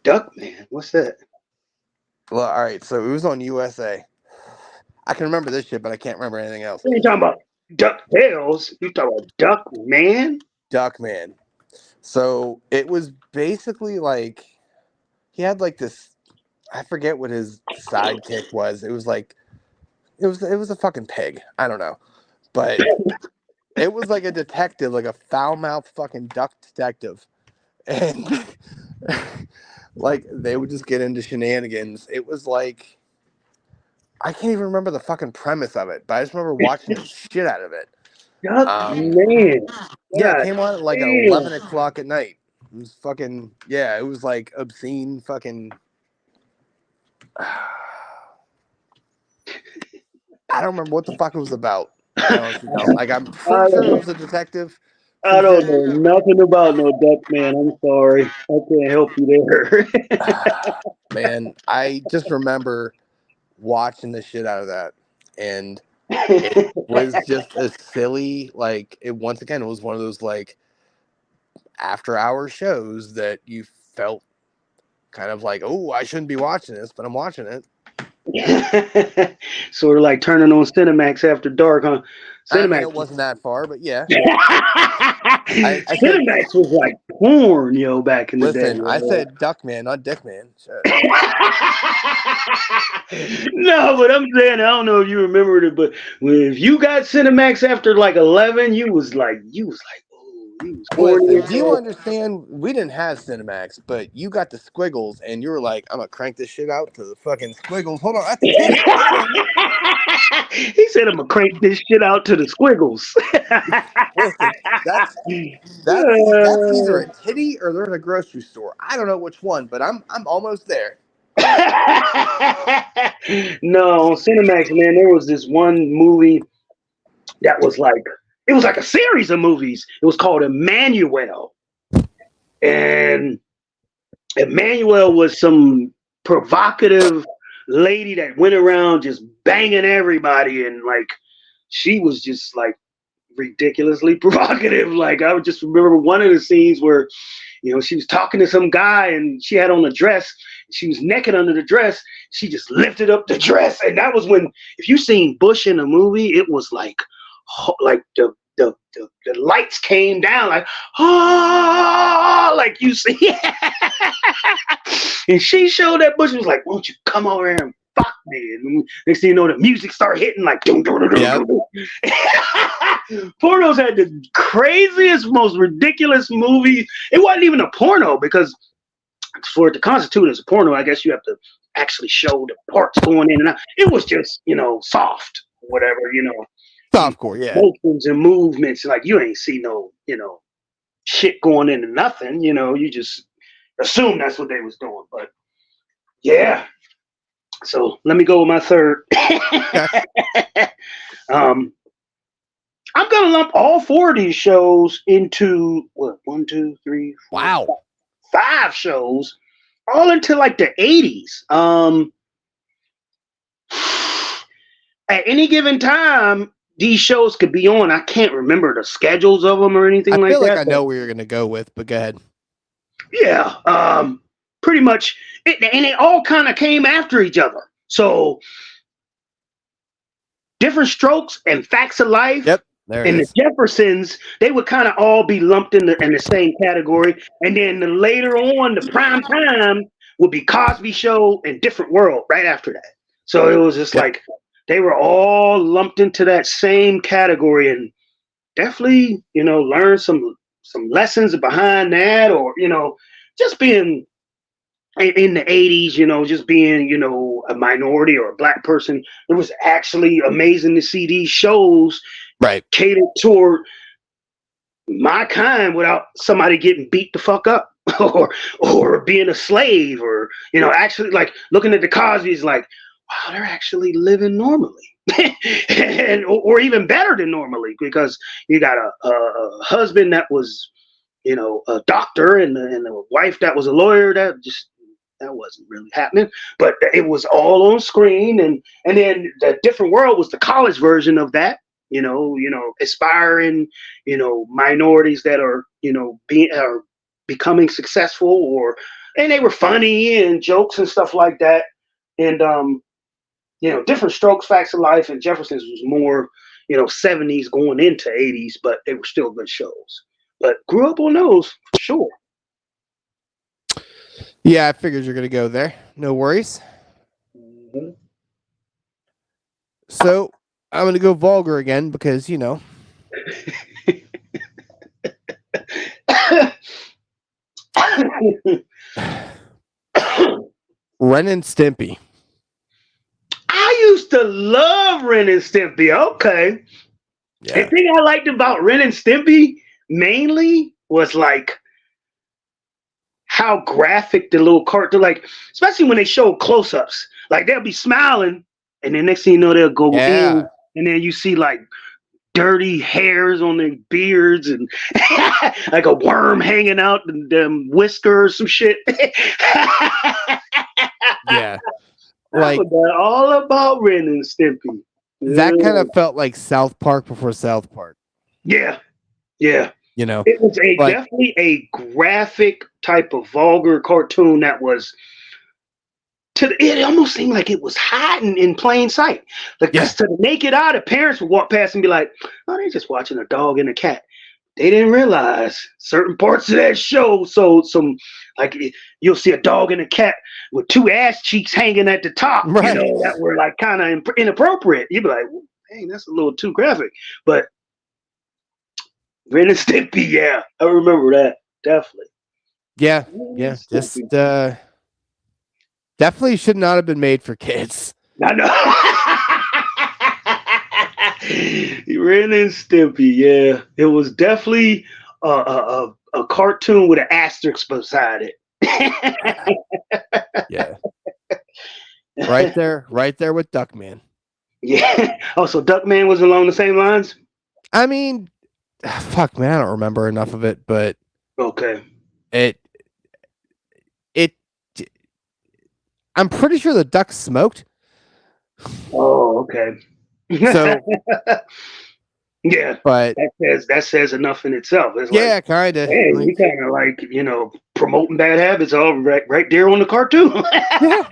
Duckman? What's that? Well, all right. So it was on USA. I can remember this shit, but I can't remember anything else. What are you talking about? DuckTales? You talking about Duckman? Duckman. So it was basically like he had like this. I forget what his sidekick was. It was like it was a fucking pig. I don't know, but it was like a detective, like a foul mouthed fucking duck detective, and like they would just get into shenanigans. It was like I can't even remember the fucking premise of it, but I just remember watching the shit out of it. Duckman. Yeah, it God came on at like damn. 11 o'clock at night. It was fucking yeah. It was like obscene fucking. I don't remember what the fuck it was about. To be honest with you. Like I'm pretty sure it was a detective. I Some don't shit. know nothing about no Duckman. I'm sorry. I can't help you there. Man, I just remember watching the shit out of that, and it was just a silly like. It once again it was one of those like after hour shows that you felt kind of like, oh, I shouldn't be watching this, but I'm watching it. Sort of like turning on Cinemax after dark, huh? I mean, Cinemax. it wasn't that far, but yeah. Cinemax said, was like porn, yo, back in the day. listen, I said Duckman, not Dickman. Shit. No, but I'm saying, I don't know if you remembered it, but if you got Cinemax after like 11, you was like, oh, you was horny Listen, as do you hell. understand? We didn't have Cinemax, but you got the squiggles, and you were like, I'm gonna crank this shit out to the fucking squiggles. Hold on, that's the titty. He said, I'm gonna crank this shit out to the squiggles. Listen, that's either a titty or they're in a grocery store. I don't know which one, but I'm almost there. No, on Cinemax, man, there was this one movie that was like, it was like a series of movies. It was called Emmanuel. And Emmanuel was some provocative lady that went around just banging everybody. And like, she was just like ridiculously provocative. Like, I would just remember one of the scenes where, she was talking to some guy and she had on a dress. She was naked under the dress. She just lifted up the dress. And that was when, if you seen Bush in the movie, it was like the lights came down like, like you see. And she showed that Bush was like, won't you come over here and fuck me? And next thing you know, the music started hitting like, dum, dum, dum, dum, dum. Pornos had the craziest, most ridiculous movies. It wasn't even a porno because for it to constitute as a porno, I guess you have to actually show the parts going in and out. It was just, soft, whatever, Softcore, yeah. motions and movements. Like you ain't see no, shit going into nothing. You just assume that's what they was doing. But yeah. So let me go with my third. I'm gonna lump all four of these shows into what? 1, 2, 3, 4, Wow. 5 shows, all into like the 80s. At any given time, these shows could be on. I can't remember the schedules of them or anything like that. I feel like I know where you're gonna go with, but go ahead. Yeah, pretty much, and it all kind of came after each other. So, Different Strokes and Facts of Life. Yep. There and it is. The Jeffersons, they would kind of all be lumped in the same category. And then later on, the prime time would be Cosby Show and Different World right after that. So it was just like they were all lumped into that same category, and definitely, learn some lessons behind that, or just being in the 80s, just being, a minority or a black person. It was actually amazing to see these shows right catered toward my kind without somebody getting beat the fuck up or being a slave, or actually like looking at the Cosby's like, wow, they're actually living normally. or even better than normally, because you got a husband that was a doctor and a wife that was a lawyer. That wasn't really happening, but it was all on screen. And then The Different World was the college version of that. Aspiring, minorities that are, becoming successful, and they were funny and jokes and stuff like that. And, Different Strokes, Facts of Life, and Jefferson's was more, 70s going into 80s, but they were still good shows. But grew up on those, for sure. Yeah, I figured you're going to go there. No worries. Mm-hmm. So I'm going to go vulgar again because, Ren and Stimpy. I used to love Ren and Stimpy. Okay. Yeah. The thing I liked about Ren and Stimpy mainly was like how graphic the little cartoon, like especially when they show close-ups, like they'll be smiling, and then next thing you know they'll go Yeah. in, and then you see like dirty hairs on their beards and like a worm hanging out and them whiskers, some shit. Yeah. I Like forgot all about Ren and Stimpy. that kind of felt like South Park before South Park, Yeah, yeah. you know. It was a Like definitely a graphic type of vulgar cartoon that was it almost seemed like it was hiding in plain sight. Like, Yeah. because to the naked eye, the parents would walk past and be like, "Oh, they're just watching a dog and a cat." They didn't realize certain parts of that show. So some like you'll see a dog and a cat with two ass cheeks hanging at the top, Right. that were like kind of inappropriate. You'd be like, "Dang, that's a little too graphic." But Ren and Stimpy, yeah, I remember that definitely. yeah, Ren yeah. and Just Stimpy. definitely should not have been made for kids. I know. Ren and Stimpy, yeah. It was definitely a cartoon with an asterisk beside it. Yeah. Right there with Duckman. Yeah. Oh, so Duckman was along the same lines? I mean, fuck man, I don't remember enough of it, but Okay. it I'm pretty sure the duck smoked. Oh, okay. So yeah, but that says enough in itself. It's yeah, like, kind of. hey, we kind of like, promoting bad habits all right there on the cartoon. Yeah.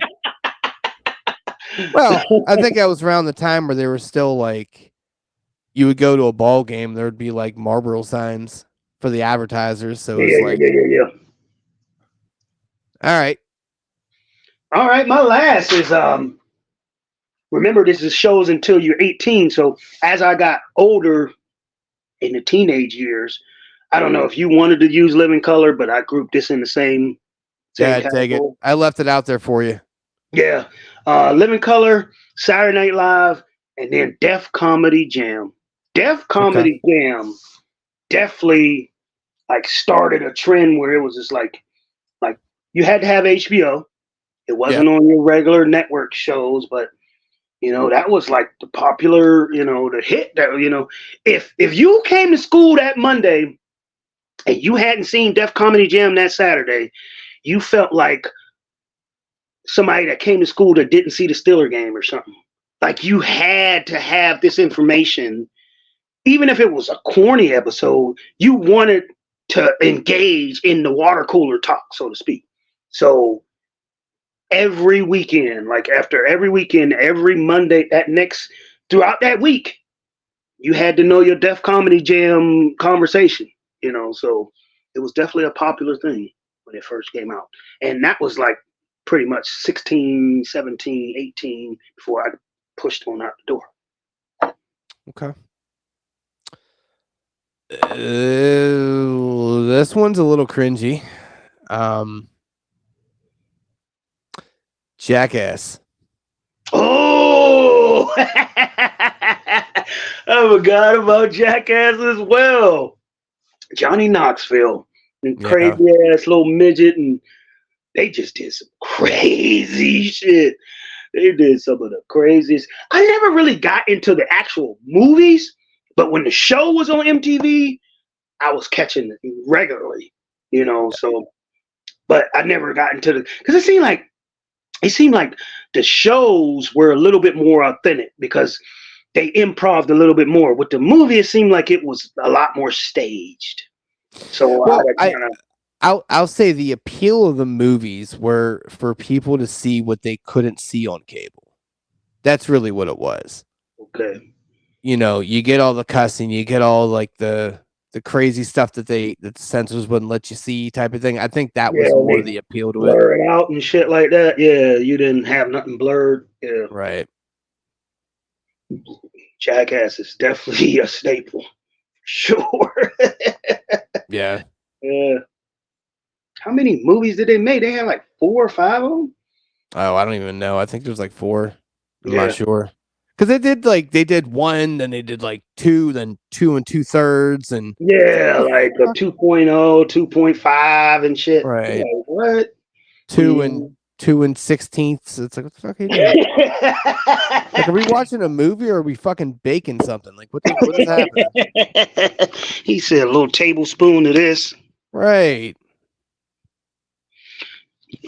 Well, I think that was around the time where they were still like, you would go to a ball game, there would be like Marlboro signs for the advertisers. So it was like, yeah. all right. All right, my last is remember this is shows until you're 18. So as I got older in the teenage years, I don't know if you wanted to use Living Color, but I grouped this in the same Yeah, category. take it. I left it out there for you. Yeah. Living Color, Saturday Night Live, and then Def Comedy Jam. Def Comedy Jam definitely like started a trend where it was just like you had to have HBO. It wasn't on your regular network shows, but that was like the popular, the hit that, if you came to school that Monday and you hadn't seen Def Comedy Jam that Saturday, you felt like somebody that came to school that didn't see the Steeler game or something. Like you had to have this information, even if it was a corny episode, you wanted to engage in the water cooler talk, so to speak. So every weekend, like after every weekend, every Monday, throughout that week, you had to know your Def Comedy Jam conversation, so it was definitely a popular thing when it first came out. And that was like pretty much 16, 17, 18 before I pushed on out the door. Okay. This one's a little cringy. Jackass. Oh, I forgot about Jackass as well. Johnny Knoxville and crazy ass little midget, and they just did some crazy shit. They did some of the craziest. I never really got into the actual movies, but when the show was on MTV, I was catching it regularly, so, but I never got into because it seemed like the shows were a little bit more authentic because they improved a little bit more. With the movie, it seemed like it was a lot more staged. So well, I'll say the appeal of the movies were for people to see what they couldn't see on cable. That's really what it was. Okay. You get all the cussing, you get all like the crazy stuff that the censors wouldn't let you see type of thing. I think that was more of the appeal to it. Blur it out and shit like that. Yeah, you didn't have nothing blurred. Yeah. Right. Jackass is definitely a staple. Sure. Yeah. Yeah. How many movies did they make? They had like 4 or 5 of them? Oh, I don't even know. I think there's like 4. I'm not sure. Because they did one, then they did like two, then 2 2/3, and Yeah, like a 2.0, 2.5 and shit. right, Like, what? 2 16ths. It's like, what the fuck are you doing? Like, are we watching a movie or are we fucking baking something? Like, what is happening? He said a little tablespoon of this. Right.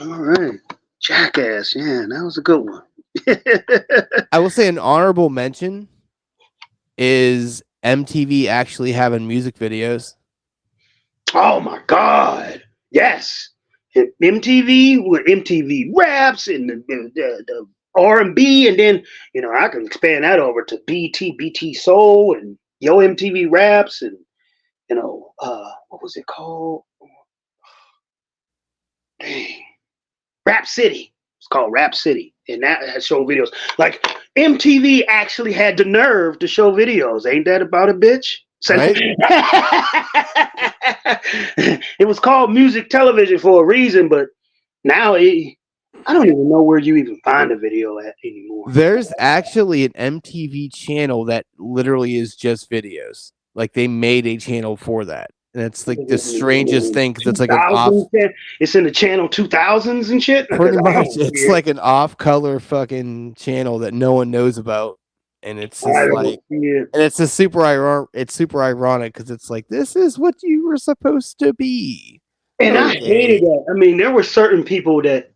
All right. Jackass. Yeah, that was a good one. I will say an honorable mention is MTV actually having music videos. Oh my God. Yes. And MTV with MTV Raps and the R&B, and then I can expand that over to BT Soul and Yo MTV Raps, and what was it called? Dang. Rap City. It's called Rap City, and that has show videos. Like MTV actually had the nerve to show videos. Ain't that about a bitch? Right? It was called music television for a reason, but now I don't even know where you even find a video at anymore. There's actually an MTV channel that literally is just videos. Like they made a channel for that. And it's like the strangest thing because it's like an off. It's in the channel 2000s and shit. Pretty much, it's like an off-color fucking channel that no one knows about, and it's just like, and it's a super ironic because it's like this is what you were supposed to be. And I hated that. I mean, there were certain people that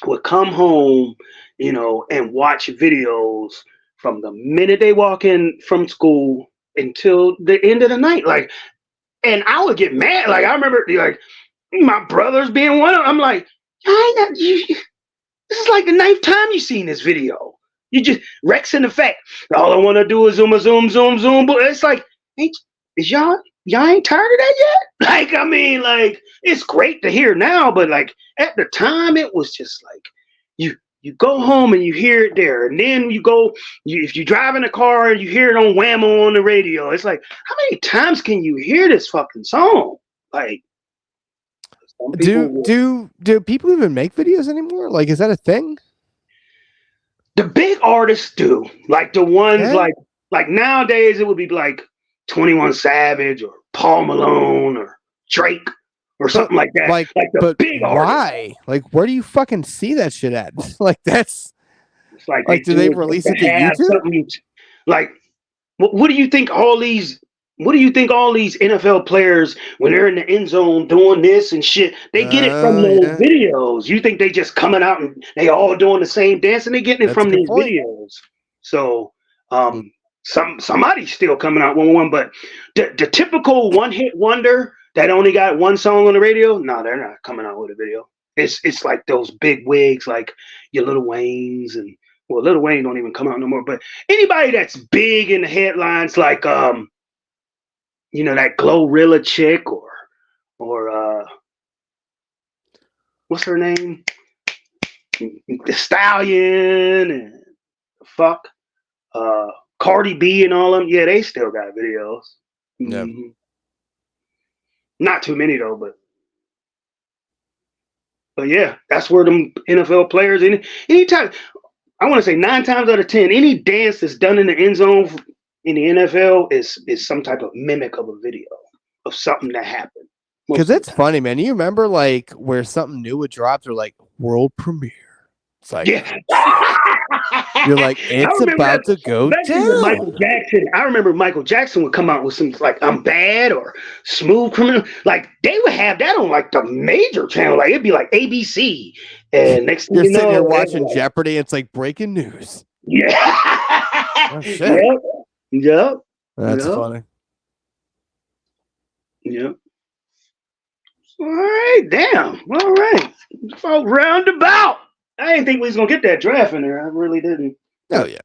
would come home, and watch videos from the minute they walk in from school until the end of the night. Like, and I would get mad. Like, I remember, like, my brothers being one of them. I'm like, this is like the ninth time you seen this video. You just Rex in effect. All I want to do is zoom, but it's like, hey, is y'all ain't tired of that yet? Like, I mean, like, it's great to hear now, but like at the time, it was just like you go home and you hear it there, and then if you drive in a car and you hear it on Whammo on the radio. It's like, how many times can you hear this fucking song? Like, do people even make videos anymore? Like, is that a thing? The big artists do. Like the ones like nowadays it would be like 21 Savage or Paul Malone or Drake or something like that. Like the big artists. Why? Like, where do you fucking see that shit at? Like, that's like do they release it to YouTube? Like, what do you think all these NFL players, when they're in the end zone doing this and shit, they get it from those videos? You think they just coming out and they all doing the same dance, and they getting it from these videos? So somebody's still coming out one, but the typical one-hit wonder that only got one song on the radio, no, they're not coming out with a video. It's like those big wigs, like your Lil Waynes, and well, Lil Wayne don't even come out no more. But anybody that's big in the headlines, like that Glorilla chick, or what's her name, the Stallion, and Cardi B and all them. Yeah, they still got videos. Yeah. Mm-hmm. Not too many though, but yeah, that's where them NFL players. Anytime, I want to say 9 times out of 10, any dance that's done in the end zone in the NFL is some type of mimic of a video of something that happened. Because it's funny, man. You remember like where something new would drop, or like world premiere. It's like, yeah. You're like, it's about to go down. Michael Jackson. I remember Michael Jackson would come out with some like I'm Bad or Smooth Criminal. Like they would have that on like the major channel. Like it'd be like ABC. And next thing you're you know, sitting here watching Jeopardy. It's like breaking news. Yeah. Oh, shit. Yep. That's funny. Yep. All right. Damn. All right. Roundabout. I didn't think we was gonna get that draft in there. I really didn't. Oh yeah.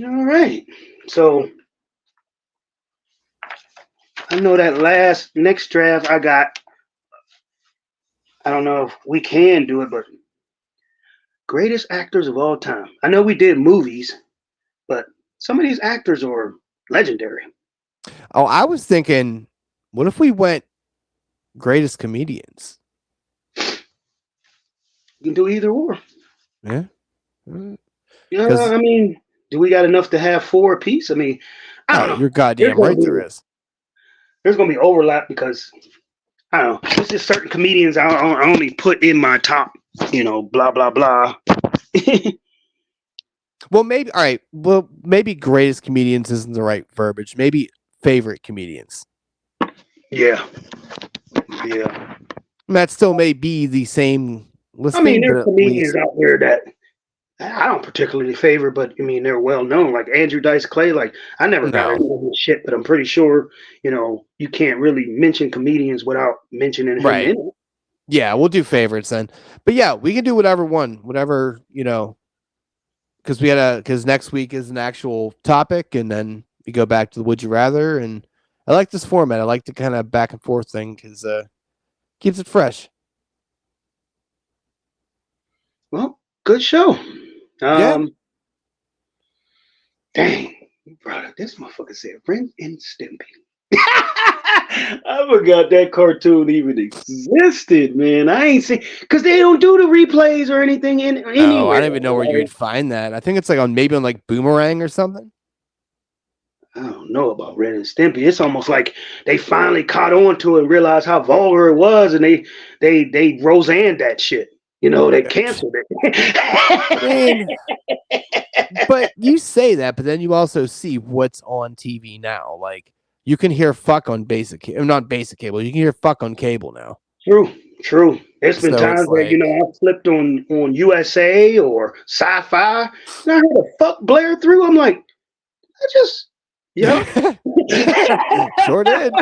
All right. So I know that next draft I got. I don't know if we can do it, but greatest actors of all time. I know we did movies, but some of these actors are legendary. Oh, I was thinking, what if we went greatest comedians? You can do either or. Yeah. I mean, do we got enough to have 4 apiece? I mean, I don't know. You're goddamn right there is. There's gonna be overlap because I don't know. There's just certain comedians I only put in my top, blah blah blah. Well, maybe all right. Well, maybe greatest comedians isn't the right verbiage. Maybe favorite comedians. Yeah. That still may be the same listing. I mean, but there's at comedians least, out there that I don't particularly favor, but I mean, they're well known. Like Andrew Dice Clay. Like I never got into his shit, but I'm pretty sure you can't really mention comedians without mentioning him in it. Yeah, we'll do favorites then. But yeah, we can do whatever because next week is an actual topic, and then we go back to the Would You Rather. And I like this format. I like the kind of back and forth thing because keeps it fresh. Well, good show. Yeah. Dang, you brought up this motherfucker said Ren and Stimpy. I forgot that cartoon even existed, man. I ain't seen because they don't do the replays or anything anywhere. Oh, I don't even know where you'd find that. I think it's on Boomerang or something. I don't know about Ren and Stimpy. It's almost like they finally caught on to it and realized how vulgar it was, and they Roseanne that shit. They canceled it. But you say that, but then you also see what's on TV now. Like you can hear fuck on not basic cable. You can hear fuck on cable now. True. There's been times where I flipped on USA or Sci-Fi, and I heard a fuck blare through. I'm like, sure did.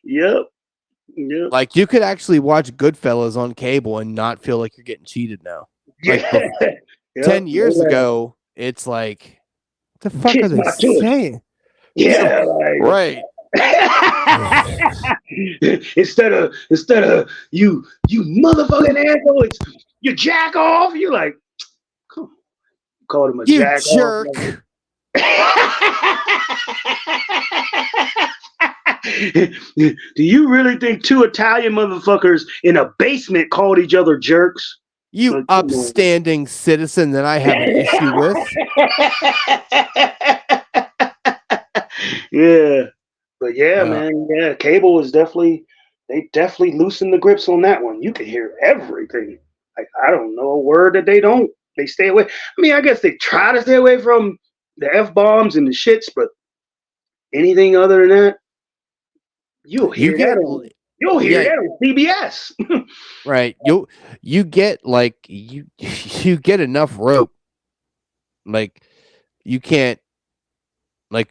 Yep. Like you could actually watch Goodfellas on cable and not feel like you're getting cheated now. Like 10 years ago, it's like, what the fuck are they saying? Yeah, right. instead of you motherfucking asshole, it's you jack off. You like, come on, called him a you jack jerk. Off. Do you really think 2 Italian motherfuckers in a basement called each other jerks? You upstanding citizen that I have an issue with. Yeah. But man, cable is they definitely loosened the grips on that one. You can hear everything. Like, I don't know a word that they stay away. I mean, I guess they try to stay away from the F-bombs and the shits, but anything other than that, you'll hear that on CBS. Right. You get you get enough rope. Like you can't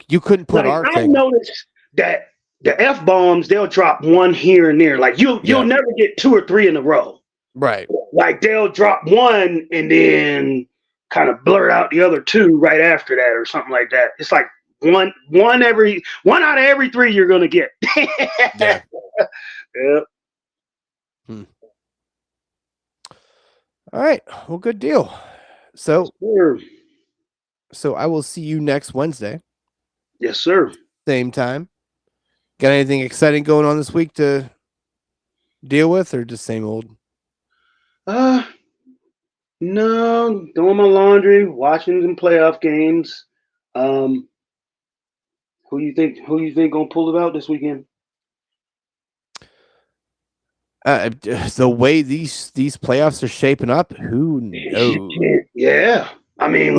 you couldn't put our thing. I noticed that the F-bombs, they'll drop one here and there. Like you'll never get 2 or 3 in a row. Right. Like they'll drop one and then kind of blur out the other 2 right after that or something like that. It's like one out of every 3 you're gonna get. Yeah. Yep. All right. Well, good deal. So I will see you next Wednesday. Yes, sir. Same time. Got anything exciting going on this week to deal with, or just same old? No, doing my laundry, watching some playoff games. Who you think gonna pull it out this weekend? The way these playoffs are shaping up, who knows? Yeah, I mean,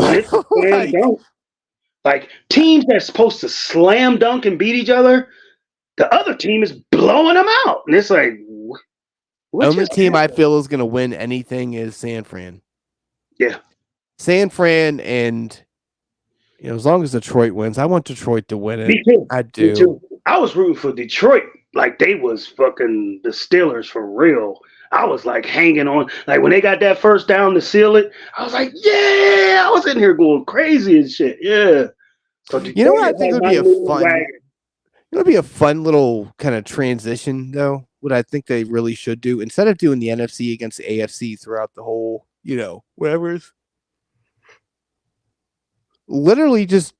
like teams that's supposed to slam dunk and beat each other, the other team is blowing them out, and it's like, the only team I feel is going to win anything is San Fran. Yeah, San Fran, and as long as Detroit wins, I want Detroit to win it. Me too. I do. Me too. I was rooting for Detroit. Like they was fucking the Steelers for real. I was like hanging on. Like when they got that first down to seal it, I was like, yeah. I was in here going crazy and shit. Yeah. So what I think would be a fun. It would be a fun little kind of transition, though. What I think they really should do, instead of doing the NFC against the AFC throughout the whole, whatever, literally just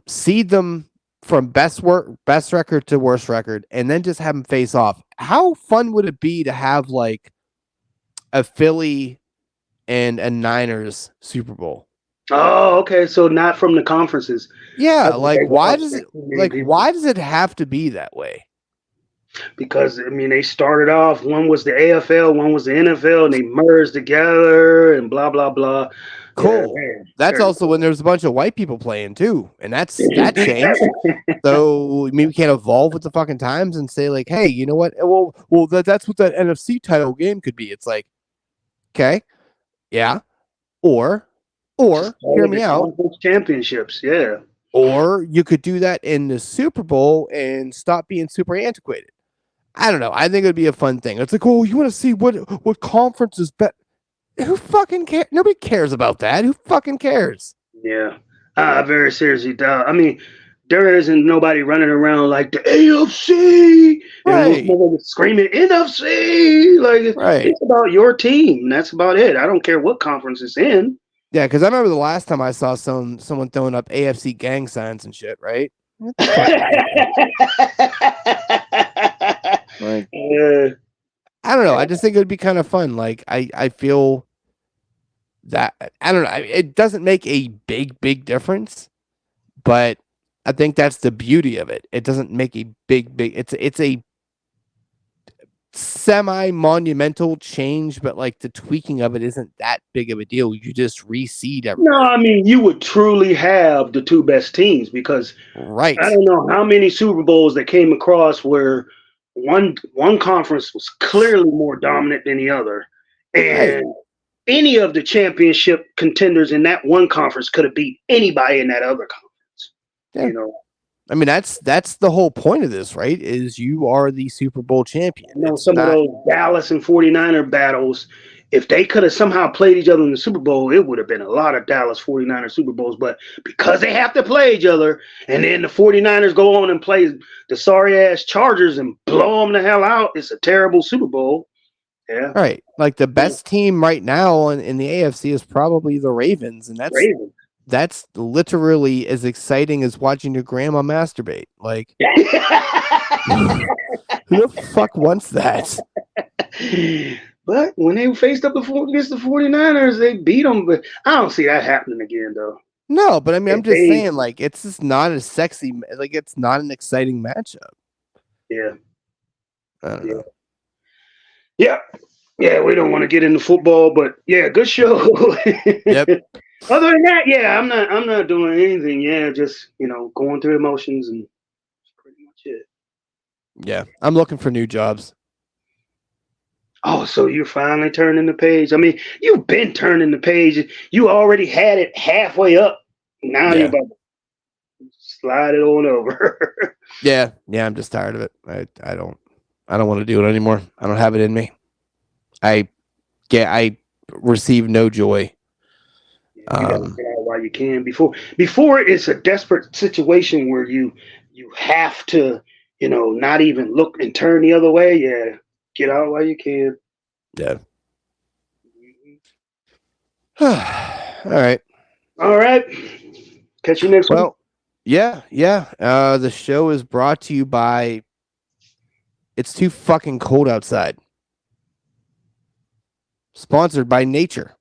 seed them from best record to worst record, and then just have them face off. How fun would it be to have like a Philly and a Niners Super Bowl. Oh, okay. So not from the conferences. Yeah, That's what they why want, does it 16 million people. why does it have to be that way? Because I mean, they started off. One was the AFL, one was the NFL, and they merged together, and blah blah blah. Cool. Yeah, man. That's also when there's a bunch of white people playing too, and that changed. So maybe we can't evolve with the fucking times and say like, hey, you know what? Well, that's what that NFC title game could be. It's like, okay, yeah, or hear me out. Conference championships, yeah. Or you could do that in the Super Bowl and stop being super antiquated. I don't know. I think it would be a fun thing. It's like, oh, you want to see what conference is better? Who fucking cares? Nobody cares about that. Who fucking cares? Yeah, I very seriously doubt. I mean, there isn't nobody running around like the AFC Right. and screaming NFC. Like Right. it's about your team. That's about it. I don't care what conference it's in. Yeah, because I remember the last time I saw someone throwing up AFC gang signs and shit, right? Like, I don't know. I just think it would be kind of fun. Like I feel that I don't know. It doesn't make a big difference, but I think that's the beauty of it. It doesn't make a big. It's a semi-monumental change, but like the tweaking of it isn't that big of a deal. You just reseed everything. No, I mean you would truly have the two best teams because Right. I don't know how many Super Bowls that came across where one conference was clearly more dominant than the other, and any of the championship contenders in that one conference could have beat anybody in that other conference. Yeah. You know, I mean that's the whole point of this, right? Is you are the Super Bowl champion. you know, some of those Dallas and 49er battles, if they could have somehow played each other in the Super Bowl, it would have been a lot of Dallas 49er Super Bowls. But because they have to play each other, and then the 49ers go on and play the sorry-ass Chargers and blow them the hell out, it's a terrible Super Bowl. Yeah. Right. Like the best team right now in the AFC is probably the Ravens, and that's literally as exciting as watching your grandma masturbate. Like, who the fuck wants that? But when they faced up against the 49ers, they beat them. But I don't see that happening again, though. No, but I mean, I'm just saying, like, it's just not as sexy. Like, it's not an exciting matchup. Yeah. I don't know. Yeah. Yeah, we don't want to get into football, but yeah, good show. Yep. Other than that, yeah, I'm not doing anything. Yeah, just going through emotions and that's pretty much it. Yeah, I'm looking for new jobs. Oh, so you're finally turning the page. I mean, you've been turning the page. You already had it halfway up. Now you're about to slide it on over. Yeah, I'm just tired of it. I don't want to do it anymore. I don't have it in me. I receive no joy. You gotta get out while you can. Before it's a desperate situation where you have to, not even look and turn the other way. Yeah, get out while you can. Yeah. All right. Catch you next week. Well, yeah. The show is brought to you by It's Too Fucking Cold Outside. Sponsored by Nature.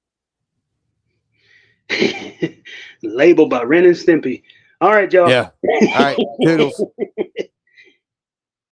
Labeled by Ren and Stimpy. All right, y'all. Yeah. All right. Toodles.